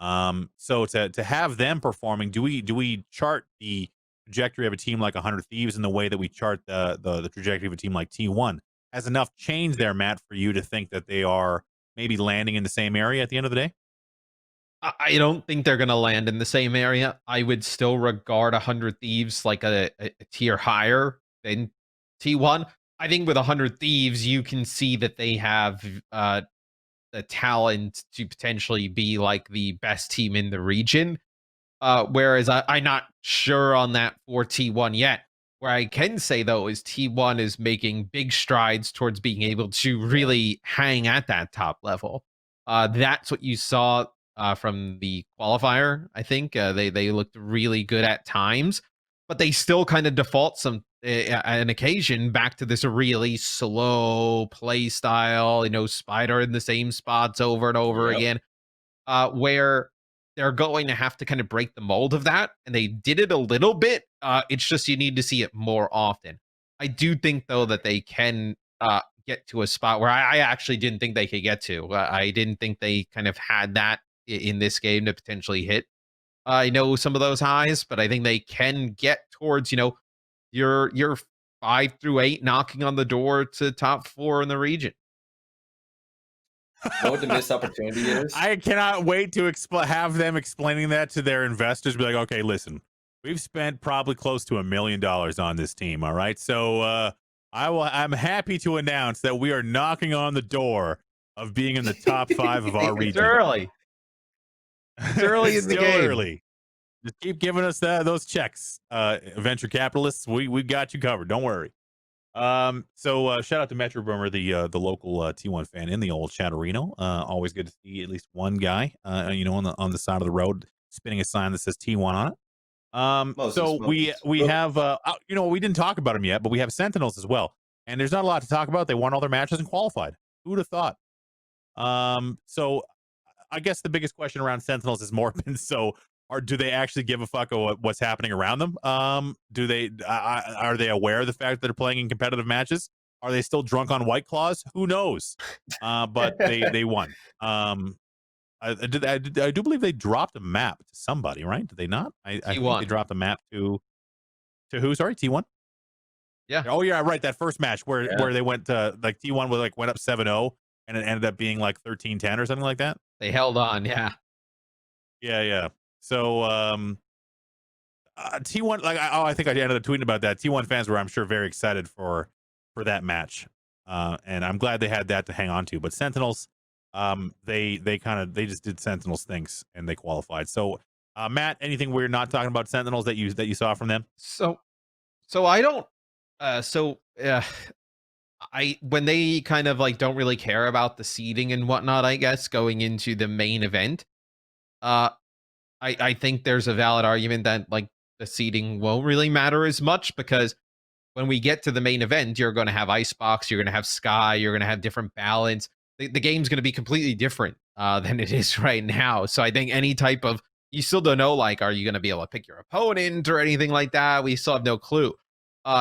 So to have them performing, do we chart the trajectory of a team like 100 Thieves in the way that we chart the trajectory of a team like T1? Has enough change there, Matt, for you to think that they are maybe landing in the same area at the end of the day? I don't think they're going to land in the same area. I would still regard 100 Thieves like a tier higher than T1. I think with 100 Thieves, you can see that they have the talent to potentially be like the best team in the region. Whereas I'm not sure on that for T1 yet. Where I can say though is T1 is making big strides towards being able to really hang at that top level. That's what you saw from the qualifier. I think they looked really good at times, but they still kind of default an occasion back to this really slow play style. Spider in the same spots over and over Yep. again, where they're going to have to kind of break the mold of that. And they did it a little bit. It's just you need to see it more often. I do think, though, that they can get to a spot where I actually didn't think they could get to. I didn't think they kind of had that in this game to potentially hit. I know some of those highs, but I think they can get towards, your 5 through 8 knocking on the door to top 4 in the region. Know what the missed opportunity is? I cannot wait to have them explaining that to their investors. Be like, okay, listen, we've spent probably close to $1 million on this team. All right, so I'm happy to announce that we are knocking on the door of being in the top 5 of our It's region. early. It's early in the Still game. early. Just keep giving us those checks, venture capitalists. We got you covered. Don't worry. So shout out to Metro Boomer, the local T1 fan in the old Chatterino. Always good to see at least one guy, on the side of the road spinning a sign that says T1 on it. So we have we didn't talk about them yet, but we have Sentinels as well, and there's not a lot to talk about. They won all their matches and qualified. Who would have thought? So I guess the biggest question around Sentinels has more been, do they actually give a fuck of what's happening around them? Do they are they aware of the fact that they're playing in competitive matches? Are they still drunk on White Claws? Who knows? But they won. I do believe they dropped a map to somebody, right? Did they not? I think they dropped a map to who? Sorry, T1. Yeah. Oh yeah, right. That first match where they went like T1 went up 7-0 and it ended up being like 13-10 or something like that. They held on, yeah. Yeah. So T1, I think I ended up tweeting about that. T1 fans were, I'm sure, very excited for that match, and I'm glad they had that to hang on to. But Sentinels, they just did Sentinels things and they qualified. So Matt, anything we're not talking about Sentinels that you saw from them? So I don't. When they kind of like don't really care about the seeding and whatnot, I guess going into the main event, I think there's a valid argument that like the seeding won't really matter as much, because when we get to the main event, you're going to have Icebox, you're going to have Sky, you're going to have different balance. The game's going to be completely different than it is right now. So I think any type of, you still don't know, like, are you going to be able to pick your opponent or anything like that? We still have no clue.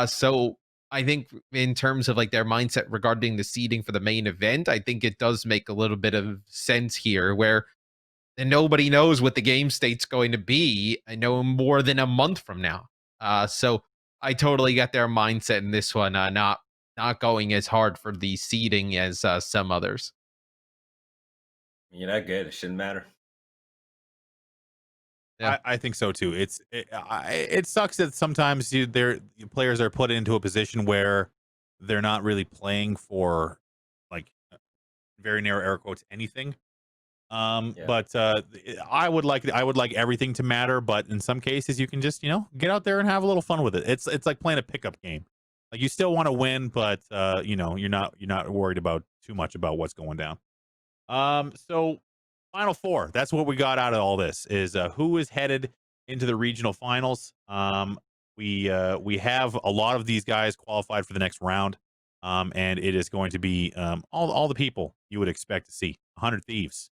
So I think in terms of like their mindset regarding the seeding for the main event, I think it does make a little bit of sense here, where and nobody knows what the game state's going to be. I know more than a month from now. So I totally get their mindset in this one, not going as hard for the seeding as some others. You're not good. It shouldn't matter. Yeah. I think so too. It sucks that sometimes players are put into a position where they're not really playing for, like, very narrow air quotes, anything. Yeah. But I would like everything to matter, but in some cases you can just, you know, get out there and have a little fun with it. It's like playing a pickup game. Like you still want to win, but you know, you're not worried about too much about what's going down. So final four, that's what we got out of all this is who is headed into the regional finals. We have a lot of these guys qualified for the next round. And it is going to be all the people you would expect to see. 100 Thieves.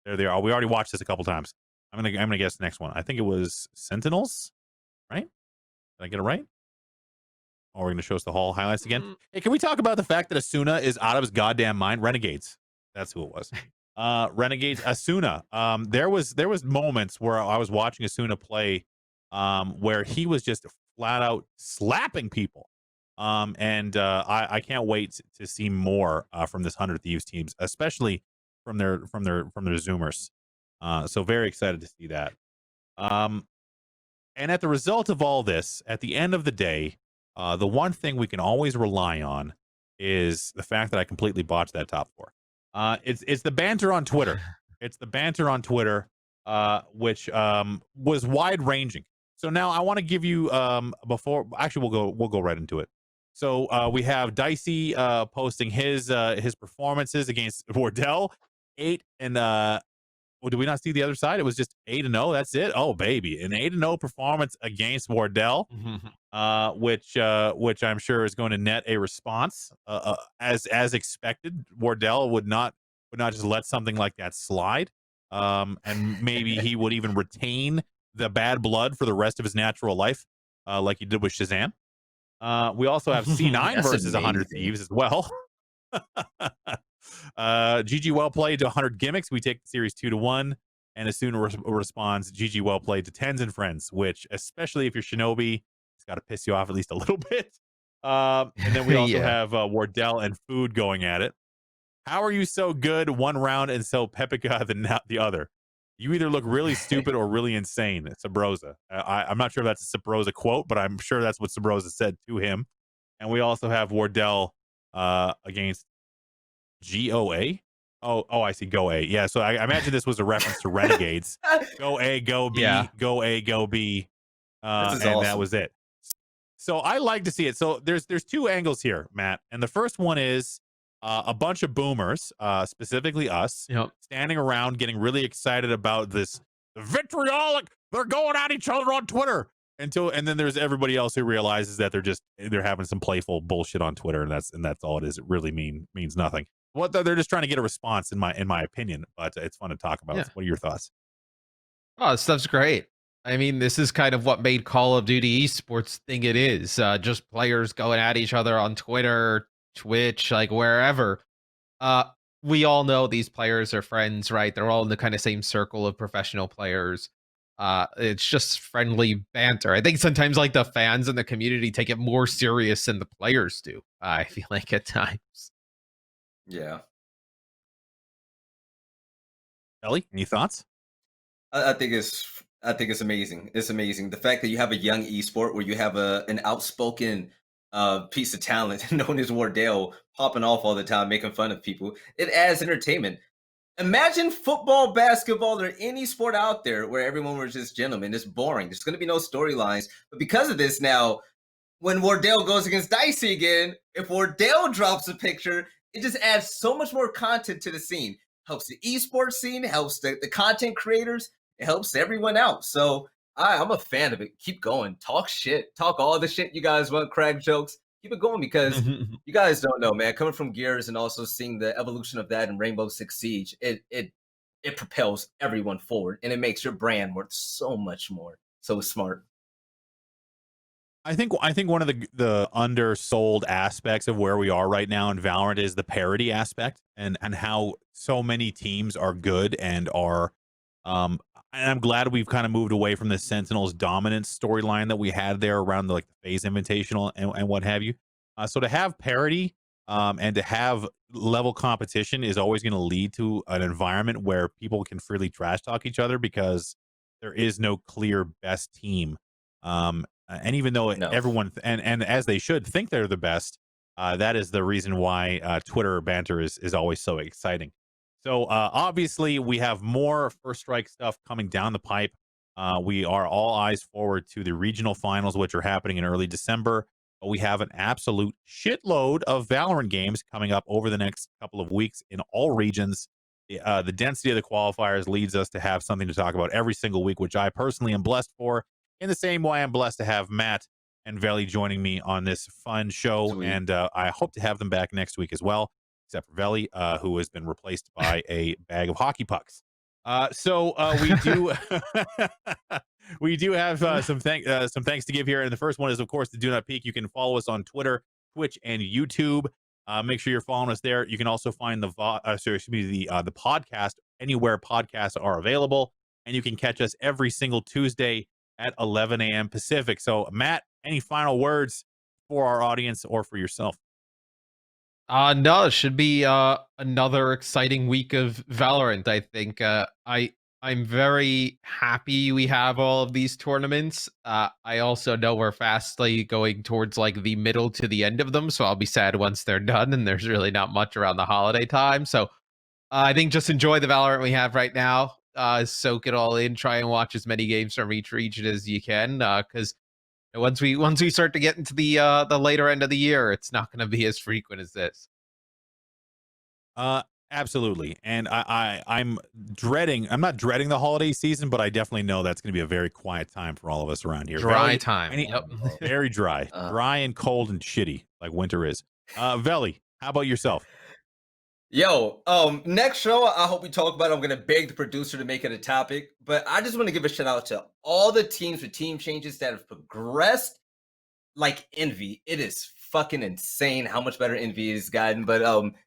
There they are. We already watched this a couple times. I'm gonna guess the next one. I think it was Sentinels, right? Did I get it right? Oh, we're gonna show us the whole highlights again. Hey, can we talk about the fact that Asuna is out of his goddamn mind? Renegades. That's who it was. Renegades. Asuna. There was moments where I was watching Asuna play, where he was just flat out slapping people. I can't wait to see more from this 100 Thieves teams, especially from their Zoomers. So very excited to see that. And at the result of all this, at the end of the day, the one thing we can always rely on is the fact that I completely botched that top four. It's the banter on Twitter. It's the banter on Twitter, which was wide ranging. So now I want to give you before actually we'll go right into it. So we have Dicey posting his performances against Wardell. 8 and well, did we not see the other side? It was just 8-0. That's it. Oh baby, an 8-0 performance against Wardell, which I'm sure is going to net a response as expected. Wardell would not just let something like that slide, and maybe he would even retain the bad blood for the rest of his natural life, like he did with Shazam. We also have C9 versus 100 Thieves as well. GG well played to 100 gimmicks. We take the series 2-1, and Asuna responds GG well played to Tens and Friends, which especially if you're Shinobi, it's got to piss you off at least a little bit. And then we also have Wardell and Food going at it. How are you so good one round and so Pepika the other? You either look really stupid or really insane. Sabrosa. I'm not sure if that's a Sabrosa quote, but I'm sure that's what Sabrosa said to him. And we also have Wardell against GOA. Oh, I see. Go A. Yeah. So I imagine this was a reference to Renegades. Go A, go B, go A, go B. And awesome. That was it. So I like to see it. So there's two angles here, Matt. And the first one is a bunch of boomers, specifically us, standing around getting really excited about this vitriolic. They're going at each other on Twitter. And then there's everybody else who realizes that they're having some playful bullshit on Twitter, and that's all it is. It really means nothing. They're just trying to get a response, in my opinion, but it's fun to talk about. Yeah. What are your thoughts? Oh, this stuff's great. I mean, this is kind of what made Call of Duty esports thing it is. Just players going at each other on Twitter, Twitch, like wherever. We all know these players are friends, right? They're all in the kind of same circle of professional players. It's just friendly banter. I think sometimes like the fans and the community take it more serious than the players do. I feel like at times. Yeah. Ellie, any thoughts? I think it's amazing. It's amazing. The fact that you have a young esport where you have an outspoken piece of talent known as Wardell popping off all the time, making fun of people. It adds entertainment. Imagine football, basketball, or any sport out there where everyone was just gentlemen. It's boring. There's going to be no storylines. But because of this now, when Wardell goes against Dicey again, if Wardell drops a picture, it just adds so much more content to the scene. Helps the esports scene, helps the content creators, it helps everyone out. So I'm a fan of it. Keep going. Talk shit. Talk all the shit you guys want, crack jokes. Keep it going because you guys don't know, man. Coming from Gears and also seeing the evolution of that in Rainbow Six Siege, it propels everyone forward and it makes your brand worth so much more. So smart. I think one of the undersold aspects of where we are right now in Valorant is the parity aspect and how so many teams are good and are and I'm glad we've kind of moved away from the Sentinels dominance storyline that we had there around the FaZe Invitational and what have you. So to have parity and to have level competition is always going to lead to an environment where people can freely trash talk each other because there is no clear best team. And even though everyone and as they should think they're the best, that is the reason why Twitter banter is always so exciting. So obviously we have more First Strike stuff coming down the pipe. We are all eyes forward to the regional finals, which are happening in early December. But we have an absolute shitload of Valorant games coming up over the next couple of weeks in all regions. The density of the qualifiers leads us to have something to talk about every single week, which I personally am blessed for. In the same way, I'm blessed to have Matt and Veli joining me on this fun show. Sweet. And I hope to have them back next week as well, except for Veli, who has been replaced by a bag of hockey pucks. So we do we do have some thanks to give here, and the first one is, of course, the Do Not Peek. You can follow us on Twitter, Twitch, and YouTube. Make sure you're following us there. You can also find the podcast anywhere podcasts are available, and you can catch us every single Tuesday at 11 a.m. Pacific. So, Matt, any final words for our audience or for yourself? No, it should be another exciting week of Valorant. I think I'm very happy we have all of these tournaments. I also know we're fastly going towards like the middle to the end of them, so I'll be sad once they're done and there's really not much around the holiday time. So I think just enjoy the Valorant we have right now. Soak it all in. Try and watch as many games from each region as you can, because once we start to get into the later end of the year, it's not going to be as frequent as this. Absolutely. And I'm not dreading the holiday season, but I definitely know that's going to be a very quiet time for all of us around here. Dry time. Yep. Very dry. Dry and cold and shitty, like winter is. Veli, how about yourself? Yo, next show, I hope we talk about it. I'm gonna beg the producer to make it a topic, but I just want to give a shout out to all the teams with team changes that have progressed like Envy. It is fucking insane how much better Envy has gotten. But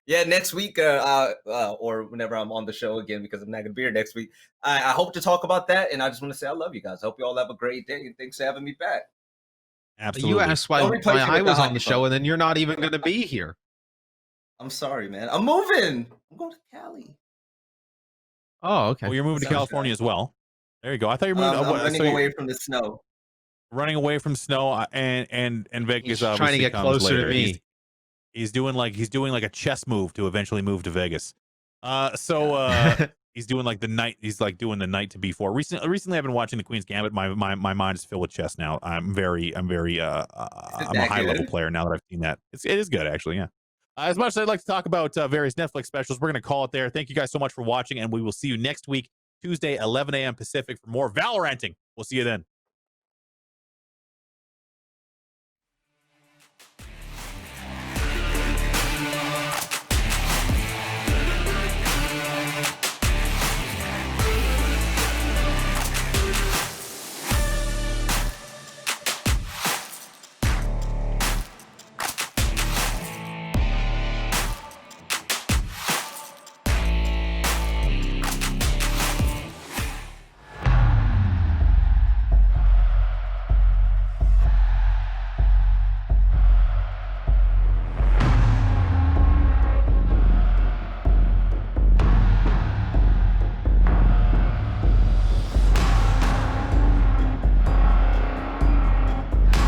yeah, next week, or whenever I'm on the show again, because I'm not gonna be here next week, I hope to talk about that. And I just want to say I love you guys. I hope you all have a great day, and thanks for having me back. Absolutely. You asked why I was on the show, and then you're not even gonna be here. I'm sorry, man. I'm moving. I'm going to Cali. Oh, okay. Well, you're moving to California as well. There you go. I thought you were moving. I'm running away from the snow. Running away from snow, and Vegas. He's trying to get closer later. to me. He's doing like a chess move to eventually move to Vegas. He's doing like the night. He's like doing the night to before. Recently, I've been watching the Queen's Gambit. My mind is filled with chess now. I'm a high level player now that I've seen that. It is good, actually. Yeah. As much as I'd like to talk about various Netflix specials, we're going to call it there. Thank you guys so much for watching, and we will see you next week, Tuesday, 11 a.m. Pacific, for more Valoranting. We'll see you then.